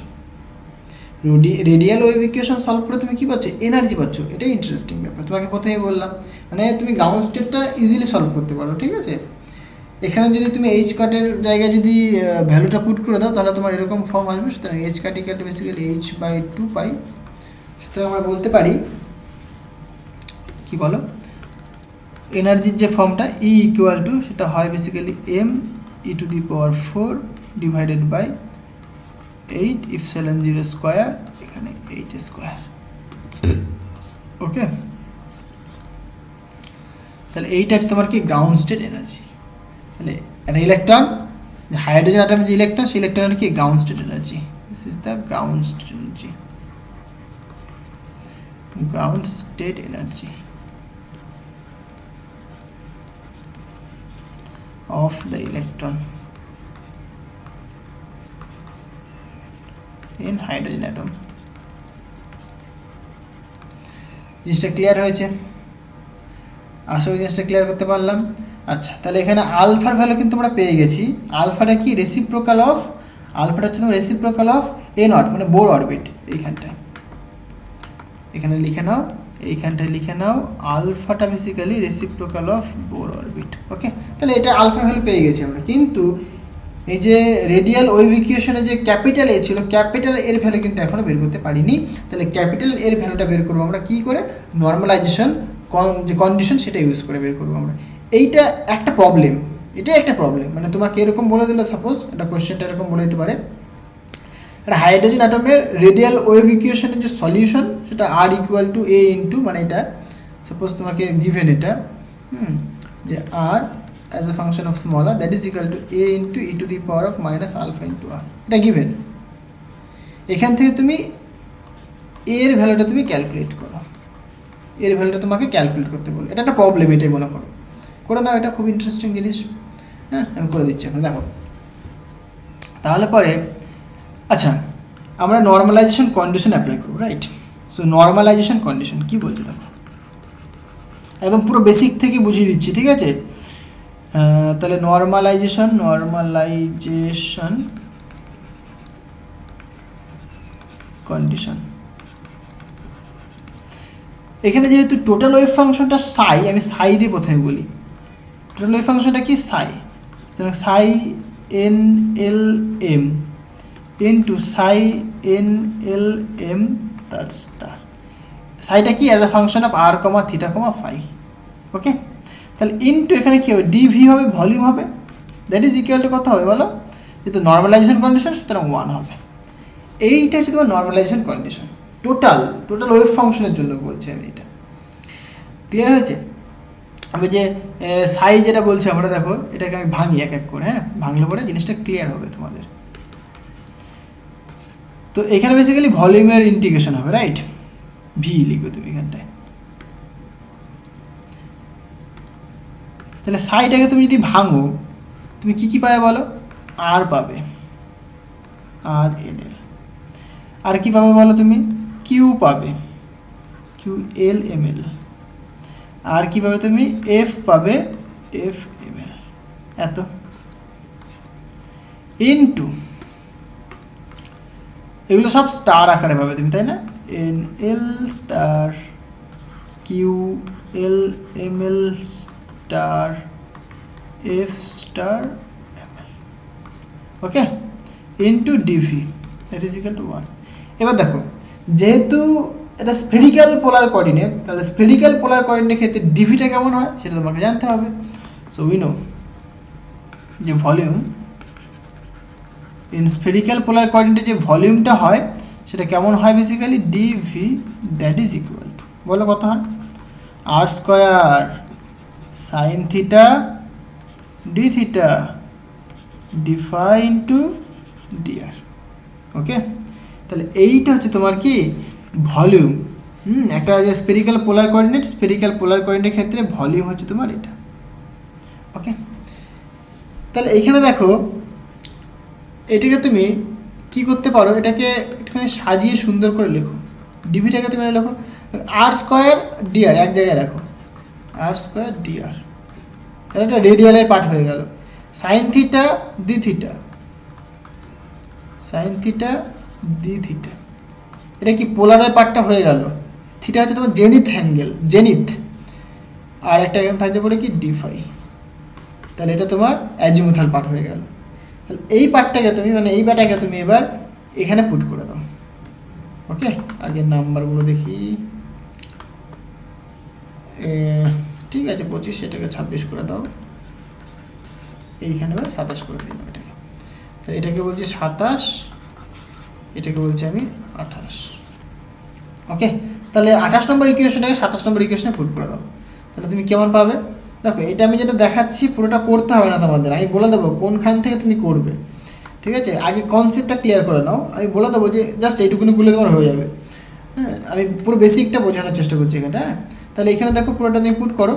রেডিয়াল ওয়েভ ইকুয়েশন সলভ করে তুমি কি পাচ্ছ, এনার্জি পাচ্ছ। এটাই ইন্টারেস্টিং ব্যাপার, তোমাকে প্রথমেই বললাম, মানে তুমি গ্রাউন্ড স্টেটটা ইজিলি সলভ করতে পারো, ঠিক আছে? এখানে যদি তুমি এইচ কাটের জায়গায় যদি ভ্যালুটা পুট করে দাও তাহলে তোমার এরকম ফর্ম আসবে। সুতরাং h cut equal to basically h by 2 pi. সুতরাং আমরা বলতে পারি কি বলো, এনার্জির যে ফর্মটা ই ইকুয়াল টু সেটা হয় basically m e to the power 4 divided by 8 epsilon 0 square, এখানে এইচ স্কোয়ার। ওকে, তাহলে এইটা হচ্ছে তোমার কি গ্রাউন্ড স্টেট এনার্জি। তাহলে একটা ইলেকট্রন, হাইড্রোজেন অ্যাটমের যে ইলেকট্রন, সেই ইলেকট্রনের কি ground state energy, this is the ground state energy, ground state energy. of the electron in hydrogen atom. জিনিসটা ক্লিয়ার হয়েছে? আশা করি জিনিসটা ক্লিয়ার করতে পারলাম। আচ্ছা, তাহলে এখানে আলফার ভ্যালু কিন্তু আমরা পেয়ে গেছি। আলফাটা কি? রেসিপ্রোকাল অফ, আলফাটা হচ্ছে তোমার রেসিপ্রোকাল অফ এ নট, মানে বোর অরবিট। এইখানটায় এখানে লিখে নাও, এইখানটায় লিখে নাও, আলফাটা basically reciprocal of Bohr orbit. Okay, তাহলে এটা আলফা ভ্যালু পেয়ে গেছি আমরা। কিন্তু এই যে রেডিয়াল ওয়েভ ইকুয়েশনে যে ক্যাপিটাল এ ছিল, ক্যাপিটাল এর ভ্যালু কিন্তু এখনও বের করতে পারিনি। তাহলে ক্যাপিটাল এর ভ্যালুটা বের করবো আমরা কী করে? নর্মালাইজেশন যে কন্ডিশন সেটা ইউজ করে বের করবো আমরা। এইটা একটা প্রবলেম, এটাই একটা প্রবলেম। মানে তোমাকে এরকম বলে দিলে, সাপোজ একটা কোশ্চেনটা এরকম বলে দিতে পারে, একটা হাইড্রোজেন অ্যাটমের রেডিয়াল ওয়েভ ইকুয়েশনের যে সলিউশন সেটা আর ইকুয়াল টু এ ইন্টু, মানে এটা সাপোজ তোমাকে গিভেন এটা, যে আর as a function of small r that is equal to a into e to the power of minus alpha into r, এটা গিভেন। এখান থেকে তুমি এর ভ্যালুটা তুমি ক্যালকুলেট করো, এর ভ্যালুটা তোমাকে ক্যালকুলেট করতে বলো। এটা একটা প্রবলেম, এটাই মনে করো, করে নাও। এটা খুব ইন্টারেস্টিং জিনিস। হ্যাঁ, আমি করে দিচ্ছি এখন, দেখো। তাহলে পরে আচ্ছা, আমরা নর্মালাইজেশন কন্ডিশন অ্যাপ্লাই করবো, রাইট? সো নর্মালাইজেশন কন্ডিশন কী বলছে দেখো, একদম পুরো বেসিক থেকে বুঝিয়ে দিচ্ছি, ঠিক আছে? তাহলে নর্মালাইজেশন কন্ডিশন, এখানে যেহেতু টোটাল ওয়েভ ফাংশনটা সাই, আমি সাই দিয়ে প্রথমে বলি। টোটাল ওয়েভ ফাংশনটা কি? সাই। সুতরাং psi N L M into psi N L M তার স্টার। সাইটা কি? As a function of R comma theta comma phi. Okay, তাহলে ইনটু এখানে কী হবে? ডিভি হবে, ভলিউম হবে। দ্যাট ইজ ইকুয়াল টু কত হবে বলো? যেহেতু নর্মালাইজেশন কন্ডিশন সুতরাং 1 হবে। এইটা হচ্ছে তোমার নর্মালাইজেশন কন্ডিশন টোটাল ওয়েভ ফাংশনের জন্য বলছি আমি। এটা ক্লিয়ার হয়েছে? আমি যে সাই যেটা বলছি আমরা, দেখো এটাকে আমি ভাঙি এক এক করে। হ্যাঁ, ভাঙলে পরে জিনিসটা ক্লিয়ার হবে তোমাদের। তো এখানে বেসিক্যালি ভলিউমের ইন্টিগ্রেশন হবে, রাইট? ভি লিখবে তুমি এখানটায়। তাহলে সাইটাকে তুমি যদি ভাঙো, তুমি কী কী পাবে বলো? আর পাবে, আর এল এল। আর কী পাবে বলো? তুমি কিউ পাবে, কিউ এল এম এল। আর কী পাবে তুমি? এফ পাবে, এফ এম এল। এত ইনটু এগুলো সব স্টার আকারে পাবে তুমি, তাই না? N L star, Q L M L star, F star M L. Okay, into dV that is equal to 1। এবার দেখো, যেহেতু এটা স্ফেরিক্যাল পোলার কোঅর্ডিনেট, তাহলে স্ফেরিক্যাল পোলার কোঅর্ডিনেটের ক্ষেত্রে ডিভিটা কেমন হয় সেটা তোমাকে জানতে হবে। সো উই নো যে ভলিউম ইন স্ফেরিক্যাল পোলার কোঅর্ডিনেটে যে ভলিউমটা হয় সেটা কেমন হয়? Basically dV that is equal to, বলো কত হয়? R square sign theta d theta d phi into d r. Okay, তাহলে এইটা হচ্ছে তোমার কি? ভলিউম। একটা যে spherical polar coordinate, spherical polar কোঅর্ডিনেটের ক্ষেত্রে ভলিউম হচ্ছে তোমার এটা। ওকে, তাহলে এইখানে দেখো, এটাকে তুমি কি করতে পারো? এটাকে একটুখানি সাজিয়ে সুন্দর করে লেখো। ডিভিটাকে তুমি লেখো আর স্কোয়ার ডিআর, এক জায়গায় রাখো, আর স্কোয়ার ডিআর। তাহলে এটা রেডিয়ালের পার্ট হয়ে গেল। Sign theta d theta, sign theta d theta, এটা কি পোলারের পার্টটা হয়ে গেল। থিটা হচ্ছে তোমার জেনিথ অ্যাঙ্গেল, জেনিথ। আর একটা এখানে থাকতে পারে কি? D phi. তাহলে এটা তোমার অ্যাজিমুথাল পার্ট হয়ে গেল। তাহলে এই পার্টটাকে তুমি, মানে এই পার্টটাকে তুমি এবার এখানে পুট করে দাও। ওকে, আগের নাম্বারগুলো দেখি। ঠিক আছে, 25, এটাকে 26 করে দাও। এইখানে 27 করে দিলাম এটাকে। তো এটাকে বলছি 27, এটাকে বলছি আমি 28। ওকে, তাহলে 28 নম্বর ইকুয়েশনটাকে 27 নম্বর ইকুয়েশনে পুট করে দাও। তাহলে তুমি কেমন পাবে? দেখো, এটা আমি যেটা দেখাচ্ছি পুরোটা করতে হবে না তোমাদের, আমি বলে দেবো কোনখান থেকে তুমি করবে। ঠিক আছে, আগে কনসেপ্টটা ক্লিয়ার করে নাও। আমি বলে দেবো যে জাস্ট এইটুকুনি করলে তোমার হয়ে যাবে। হ্যাঁ, আমি পুরো বেসিকটা বোঝানোর চেষ্টা করছি এখানে। হ্যাঁ, তাহলে এখানে দেখো পুরোটা তুমি পুট করো।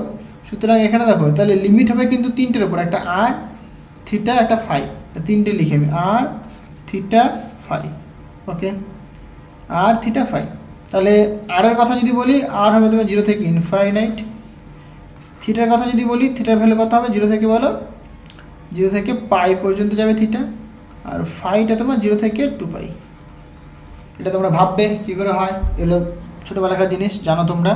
সুতরাং এখানে দেখো তাহলে লিমিট হবে কিন্তু তিনটের উপর, একটা আর থিটা একটা ফাই, তিনটে লিখে আমি আর থিটা ফাই। ওকে, আর থিটা ফাই। তাহলে আর এর কথা যদি বলি আর হবে তোমার 0 থেকে ইনফাইনাইট। থিটার কথা যদি বলি থিটার ভ্যালু কত হবে 0 থেকে বলো 0 থেকে পাই পর্যন্ত যাবে থিটা, আর ফাইটা তোমার 0 থেকে 2 পাই। এটা তোমরা ভাববে কী করে হয়, এগুলো ছোটোবেলাকার জিনিস জানো তোমরা,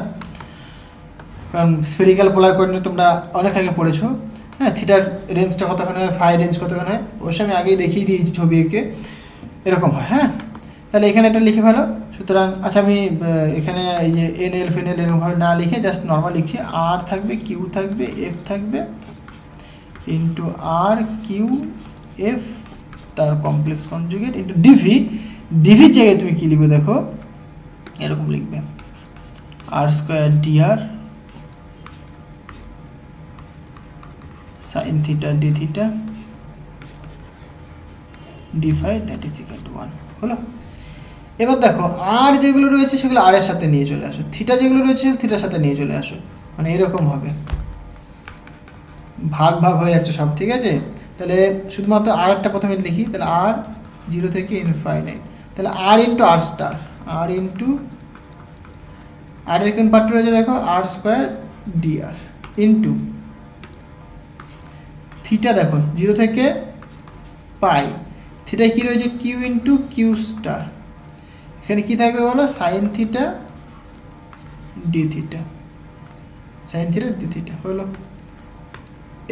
কারণ স্ফেরিক্যাল পোলার কোঅর্ডিনেট তোমরা অনেক আগে পড়েছো। হ্যাঁ, থিটার রেঞ্জটা কতখানি হয়, ফাই রেঞ্জ কতখানি হয়, অবশ্যই আমি আগেই দেখিয়ে দিয়েছি ছবি এঁকে, এরকম হয়। হ্যাঁ, তাহলে এখানে এটা লিখে ফেলো। সুতরাং আচ্ছা আমি এখানে এই যে এনএল ফেনএল এরকমভাবে না লিখে জাস্ট নর্মাল লিখছি, আর থাকবে কিউ থাকবে এফ থাকবে ইন্টু আর কিউ এফ তার কমপ্লেক্স কনজুগেট ইন্টু ডিভি। ডিভির জায়গায় তুমি কী লিখবে দেখো, এরকম লিখবে r square d r sine theta d theta d phi that is equal to 1 হলো। এবার দেখো আর যেগুলো রয়েছে সেগুলো আর এর সাথে নিয়ে চলে আসো, থিটা যেগুলো রয়েছে থিটার সাথে নিয়ে চলে আসো, মানে এরকম হবে, ভাগ ভাগ হয়ে যাচ্ছে সব। ঠিক আছে, তাহলে শুধুমাত্র আর একটা প্রথমে লিখি, তাহলে আর 0 থেকে ইনফাইনাইট, তাহলে আর ইন্টু আর স্টার, আর ইন্টু আর এর কোন পার্ট রয়েছে দেখো আর স্কোয়ার ডিআর ইন্টু থিটা দেখো 0 থেকে পাই, থিটা কী রয়েছে কিউ ইন্টু কিউ স্টার, এখানে কী থাকবে বলো sign theta d theta, sign theta d theta হলো।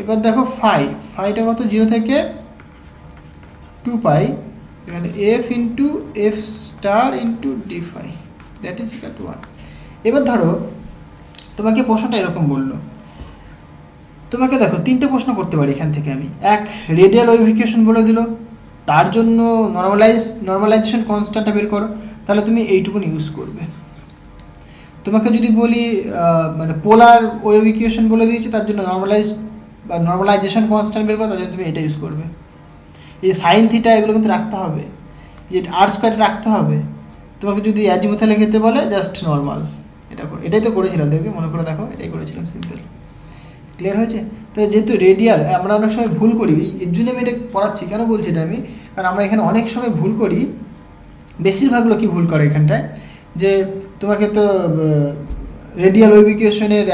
এবার দেখো ফাইটা কত 0 থেকে 2 পাই, এখানে F into F star into d phi that is equal to 1। এবার ধরো তোমাকে প্রশ্নটা এরকম বললো, তোমাকে দেখো তিনটে প্রশ্ন করতে পারি এখান থেকে আমি। এক, রেডিয়াল ওয়েভিকেশন বলে দিল, তার জন্য নর্মালাইজেশন কনস্ট্যান্টটা বের করো, তাহলে তুমি এইটুকুন ইউজ করবে। তোমাকে যদি বলি মানে পোলার ওয়েভিকেশন বলে দিয়েছি, তার জন্য নর্মালাইজেশন কনস্ট্যান্ট বের করো, তার জন্য তুমি এটা ইউজ করবে। এই সাইন থিটা এগুলো কিন্তু রাখতে হবে, যে আর স্কোয়ারটা রাখতে হবে। তোমাকে যদি অ্যাজিমুথালের ক্ষেত্রে বলে জাস্ট নর্মাল এটা করো, এটাই তো করেছিলাম, দেখবে মনে করে দেখো এটাই করেছিলাম, সিম্পল। ক্লিয়ার হয়েছে? তো যেহেতু রেডিয়াল আমরা অনেক সময় ভুল করি, এর জন্য আমি এটা পড়াচ্ছি। কেন বলছি এটা আমি, কারণ আমরা এখানে অনেক সময় ভুল করি, বেশিরভাগ লোকই ভুল করে এখানটায়, যে তোমাকে তো রেডিয়াল ওয়েভিকেশনের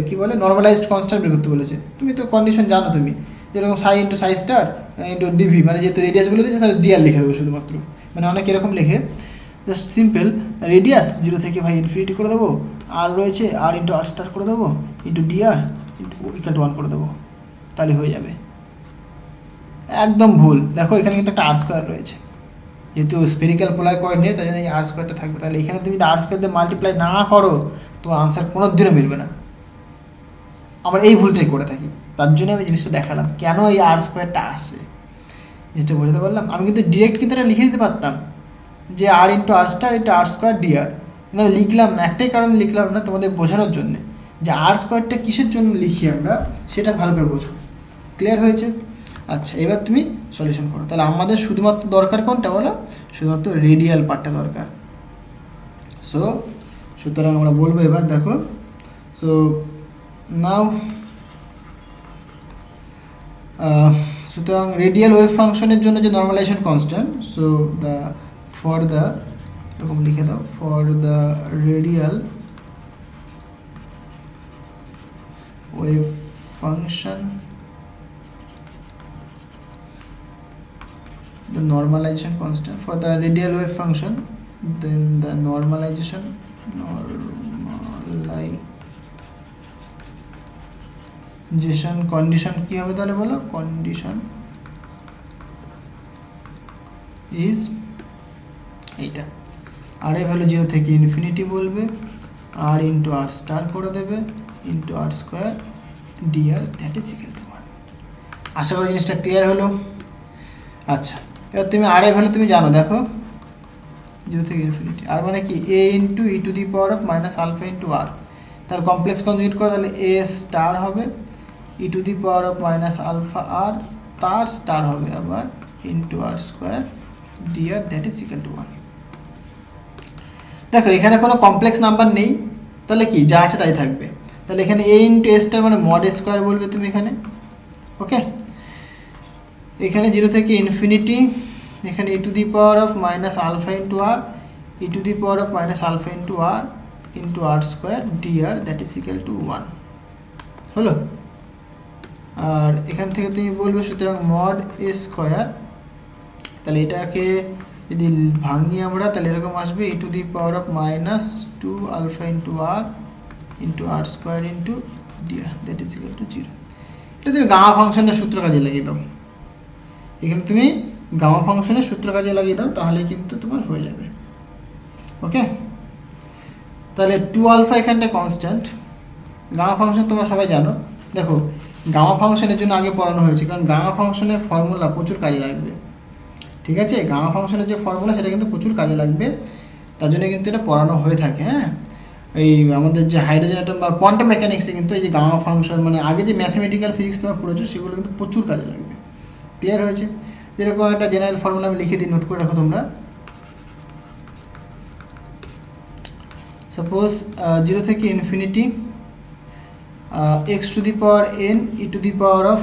কী বলে নর্মালাইজড কনস্ট্যান্ট বের করতে বলেছে, তুমি তো কন্ডিশন জানো তুমি, যেরকম সাই ইন্টু সাই স্টার ইন্টু ডিভি, মানে যেহেতু রেডিয়াসগুলো দিয়েছে তাহলে ডিআর লিখে দেবো শুধুমাত্র, মানে অনেক এরকম লেখে, জাস্ট সিম্পল রেডিয়াস 0 থেকে ভাই ইনফিনিটি করে দেবো, আর রয়েছে আর ইন্টু আর স্টার করে দেবো ইন্টু ডিআর ইকুয়াল টু 1 করে দেবো, তাহলে হয়ে যাবে। একদম ভুল, দেখো এখানে কিন্তু একটা আর স্কোয়ার রয়েছে, যেহেতু স্পেরিক্যাল পোলার কোঅর্ডিনেট তাই জন্য এই আর স্কোয়ারটা থাকবে, তাহলে এখানে তুমি যদি আর স্কোয়ার দিয়ে মাল্টিপ্লাই না করো তোমার আনসার কোনো দিনও মিলবে না। আমরা এই ভুলটাই করে থাকি, তার জন্য আমি জিনিসটা দেখালাম কেন এই আর স্কোয়ারটা আসে, যেটা বোঝাতে পারলাম। আমি কিন্তু ডিরেক্ট কিন্তু এটা লিখে দিতে পারতাম যে আর ইন্টু আর star into r square DR, কিন্তু আমি লিখলাম না, একটাই কারণে লিখলাম না, তোমাদের বোঝানোর জন্যে যে আর স্কোয়ারটা কিসের জন্য লিখি আমরা সেটা ভালো করে বোঝো। ক্লিয়ার হয়েছে? আচ্ছা, এবার তুমি সলিউশন করো। তাহলে আমাদের শুধুমাত্র দরকার কোনটা বলো, শুধুমাত্র রেডিয়াল পার্টটা দরকার। সুতরাং আমরা বলবো এবার দেখো, সো নাও সুতরাং রেডিয়াল ওয়েভ ফাংশনের জন্য যে normalization constant, so for the এরকম লিখে দাও, for the radial wave function the normalization constant for the radial wave function, then the normalization condition কি হবে তাহলে বলো, condition is এইটা আর এর ভ্যালু 0 থেকে ইনফিনিটি বলবে, আর ইন্টু আর স্টার করে দেবে into r square DR that is equal to 1। আশা করি জিনিসটা ক্লিয়ার হলো। আচ্ছা, এবার তুমি আর এর ভ্যালু তুমি জানো, দেখো 0 থেকে ইনফিনিটি, আর মানে কি a into E to the power of minus alpha into r, তার কমপ্লেক্স কনজুগেট করে তাহলে এ স্টার হবে e to the power of minus alpha r, তার স্টার হবে আবার into r square DR that is equal to 1। দেখো এখানে কোনো কমপ্লেক্স নাম্বার নেই, তাহলে কি যা আছে তাই থাকবে, তাহলে এখানে এ ইন্টু এসটার মানে মড স্কোয়ার বলবে তুমি এখানে। ওকে, এখানে 0 থেকে ইনফিনিটি, এখানে e to the power of minus alpha into r, e to the power of minus alpha into r square dr that is equal to 1 হলো। আর এখান থেকে তুমি বলবে সুতরাং মড এ স্কোয়ার, তাহলে এটাকে যদি ভাঙি আমরা তাহলে এরকম আসবে e to the power of minus 2 alpha into r square into dr that is equal to 0। এটা তুমি গামা ফাংশনের সূত্র কাজে লাগিয়ে দাও, এখানে তুমি গামা ফাংশনের সূত্র কাজে লাগিয়ে দাও, তাহলে কিন্তু তোমার হয়ে যাবে। ওকে, তাহলে 2 আলফা এখানটা কনস্ট্যান্ট। গামা ফাংশন তোমরা সবাই জানো, দেখো গামা ফাংশনের জন্য আগে পড়ানো হয়েছে, কারণ গামা ফাংশনের ফর্মুলা প্রচুর কাজে লাগবে। ঠিক আছে, গামা ফাংশনের যে ফর্মুলা সেটা কিন্তু প্রচুর কাজে লাগবে, তার জন্য কিন্তু এটা পড়ানো হয়ে থাকে। হ্যাঁ, এই আমাদের যে হাইড্রোজেন অ্যাটম বা কোয়ান্টাম মেকানিক্সে কিন্তু এই যে গামা ফাংশন মানে আগে যে ম্যাথমেটিক্যাল ফিজিক্স তোমরা পড়েছো সেগুলো কিন্তু প্রচুর কাজে লাগবে। ক্লিয়ার হয়েছে? যেরকম একটা জেনারেল ফর্মুলা আমি লিখে দিই, নোট করে রাখো তোমরা। সাপোজ 0 থেকে infinity x two the power N E to the power of,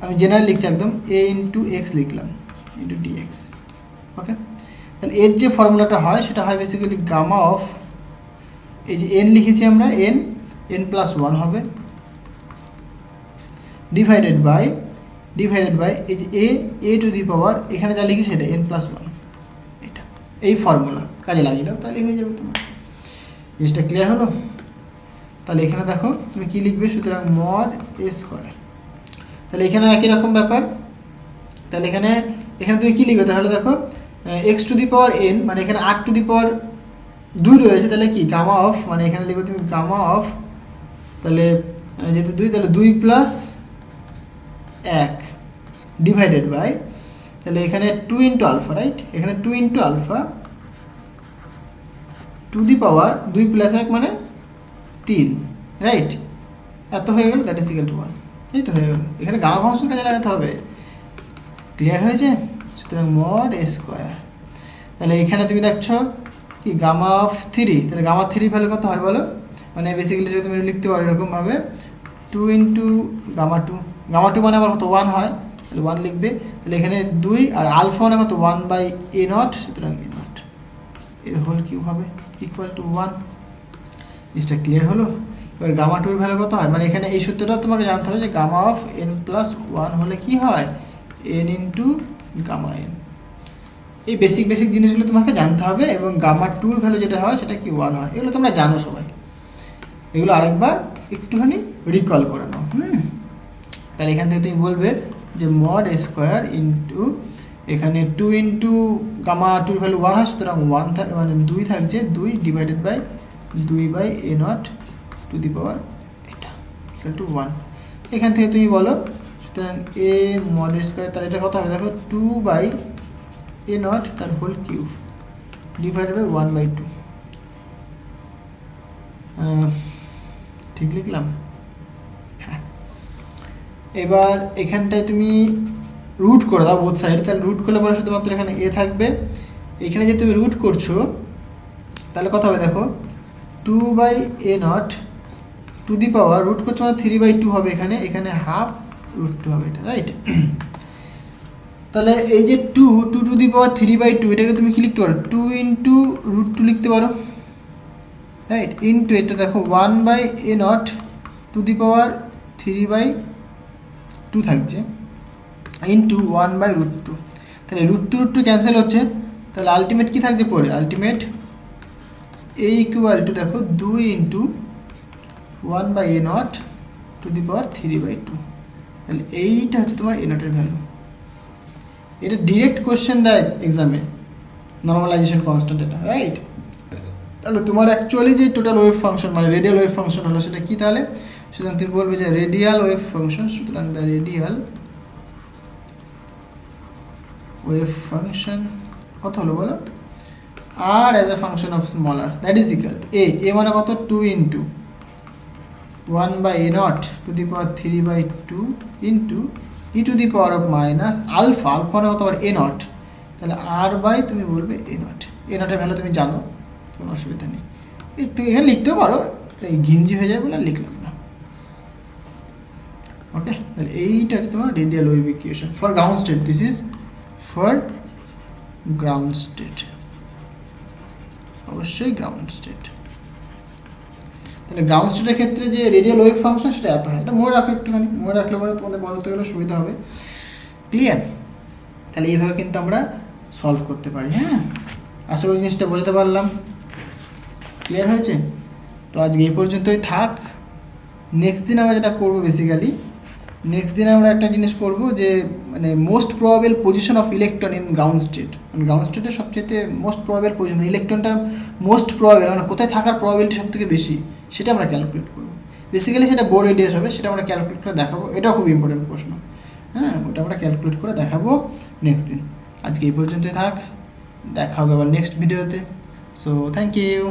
আমি জেনারেল লিখছি একদম, এ ইন্টু এক্স লিখলাম ইন্টু ডিএক্স। ওকে, তাহলে এর যে ফর্মুলাটা হয় সেটা হয় বেসিক্যালি গামা অফ, এই যে এন লিখেছি আমরা, এন প্লাস 1 হবে, ডিভাইডেড বাই এই যে এ টু দি পাওয়ার, এখানে যা লিখেছি সেটা এন প্লাস 1, এটা এই ফর্মুলা কাজে লাগিয়ে দাও, তাহলে হয়ে যাবে তোমার। জিনিসটা ক্লিয়ার হলো? তাহলে এখানে দেখো তুমি কি লিখবে, সুতরাং মড এ স্কোয়ার, তাহলে এখানে একই রকম ব্যাপার। তাহলে এখানে তুমি কি লিখবে, তাহলে দেখো x two the power N মানে এখানে আর টু দি পাওয়ার 2 রয়েছে, তাহলে কি গামা অফ, মানে এখানে লিখবে তুমি গামা অফ, তাহলে যেহেতু 2 তাহলে 2 প্লাস 1 ডিভাইডেড বাই, তাহলে এখানে 2 ইন্টু আলফা, রাইট, এখানে 2 into alpha to the power 2 plus 1 মানে 3, রাইট, এত হয়ে গেল, দ্যাট ইজ ইকুয়াল টু 1। এই তো হয়ে গেল, এখানে গামা ফাংশন কাজে লাগাতে হবে। ক্লিয়ার হয়েছে? সুতরাং মড এ স্কোয়ার, তাহলে এখানে তুমি দেখছো কি গামা অফ 3, তাহলে গামা 3 ভ্যালু কত হয় বলো, মানে বেসিক্যালি তুমি লিখতে পারো এরকমভাবে 2 ইন্টু গামা 2 মানে আবার কত 1 হয়, তাহলে 1 লিখবে, তাহলে এখানে 2 আর আলফা মানে কত 1 বাই এ নট, সুতরাং এ নট এর হোল কিউব হবে ইকুয়াল টু 1। জিনিসটা ক্লিয়ার হলো? এবার গামা 2 এর ভ্যালু কত হয়, মানে এখানে এই সূত্রটা তোমাকে জানতে হবে যে গামা অফ এন প্লাস 1 হলে কি হয়, এন ইন্টু গামা এন। এই বেসিক জিনিসগুলো তোমাকে জানতে হবে, এবং গামা 2 এর ভ্যালু যেটা হয় সেটা কি 1 হয়, এগুলো তোমরা জানো সবাই, এগুলো আরেকবার একটুখানি রিকল করে নাও। তাহলে এখান থেকে তুমি বলবে যে মড স্কোয়ার ইন্টু এখানে 2 ইন্টু গামা 2 এর ভ্যালু 1 হয়, সুতরাং 1 মানে 2 থাকছে, 2 divided by 2 by a naught to the power এটা ইকুয়াল টু 1। এখান থেকে তুমি বলো সুতরাং এ মড স্কোয়ার, তাহলে এটা কত হবে দেখো 2 বাই এ নট তার whole cube divided by 1 by 2, ঠিক লিখলাম? হ্যাঁ, এবার এখানটায় তুমি রুট করে দাও বোথ সাইড, তাহলে রুট করলে পরে শুধুমাত্র এখানে এ থাকবে, এখানে যে তুমি রুট করছো তাহলে কত হবে দেখো 2 by a naught to the power, root করছো মানে 3 বাই 2 হবে, এখানে হাফ রুট 2 হবে, এটা রাইট। তাহলে এই যে 2 টু দি পাওয়ার 3 বাই 2, এটাকে তুমি কি লিখতে পারো 2 ইন্টু রুট 2 লিখতে পারো, রাইট, ইন্টু এটা দেখো 1 by a naught to the power 3 by 2 থাকছে, ইন্টু 1 বাই রুট 2, তাহলে রুট 2 ক্যান্সেল হচ্ছে, তাহলে আলটিমেট কি থাকছে পরে, আলটিমেট এ ইকুয়াল টু দেখো 2 into 1 by a naught to the power 3 by 2, তাহলে এইটা হচ্ছে তোমার এ নটের ভ্যালু। এটা ডিরেক্ট কোশ্চেন দেয় এক্সামে, নর্মালাইজেশন কনস্ট্যান্ট এটা, রাইট। তাহলে তোমার অ্যাকচুয়ালি যে টোটাল ওয়েভ ফাংশন মানে রেডিয়াল ওয়েভ ফাংশন হলো সেটা কি, তাহলে সুতরাং তুমি বলবে যে রেডিয়াল ওয়েভ ফাংশন, সুতরাং দ্য রেডিয়াল ওয়েভ ফাংশন কত হলো বলো, আর as a function of small r that is equal to a মানে কত 2 into 1 by a naught to the power 3 by 2 into E to the power of minus alpha মানে কত এ নট, তাহলে আর বাই তুমি বলবে এ নটের ভ্যালু তুমি জানো, কোনো অসুবিধা নেই, এখানে লিখতেও পারো, এই ঘিঞ্জি হয়ে যায় বলে লিখলাম না। ওকে, তাহলে এইটা হচ্ছে তোমার radial wave equation for ground state. This is for ground state, অবশ্যই গ্রাউন্ড স্টেট। তাহলে গ্রাউন্ড স্টেটের ক্ষেত্রে যে রেডিয়াল ওয়েভ ফাংশন সেটা এত হয়, এটা মনে রাখো, একটুখানি মনে রাখলে পরে তোমাদের পড়তে গেলে সুবিধা হবে। ক্লিয়ার? তাহলে এইভাবে কিন্তু আমরা সলভ করতে পারি। হ্যাঁ, আশা করি জিনিসটা বোঝাতে পারলাম। ক্লিয়ার হয়েছে? তো আজকে এই পর্যন্তই থাক। নেক্সট দিন আমরা যেটা করবো, বেসিক্যালি নেক্সট দিন আমরা একটা জিনিস করব যে মানে most probable position of electron in ground state. মানে গ্রাউন্ড স্টেটের সবচেয়ে মোস্ট প্রবাবেল পজিশন, ইলেকট্রনটার মোস্ট প্রবাবেল মানে কোথায় থাকার প্রবাবিলিটি সব থেকে বেশি, সেটা আমরা ক্যালকুলেট করবো। বেসিক্যালি সেটা বোর রেডিয়াস হবে, সেটা আমরা ক্যালকুলেট করে দেখাবো। এটাও খুব ইম্পর্টেন্ট প্রশ্ন। হ্যাঁ, ওটা আমরা ক্যালকুলেট করে দেখাবো নেক্সট দিন। আজকে এই পর্যন্তই থাক, দেখা হবে আবার নেক্সট ভিডিওতে। So thank you.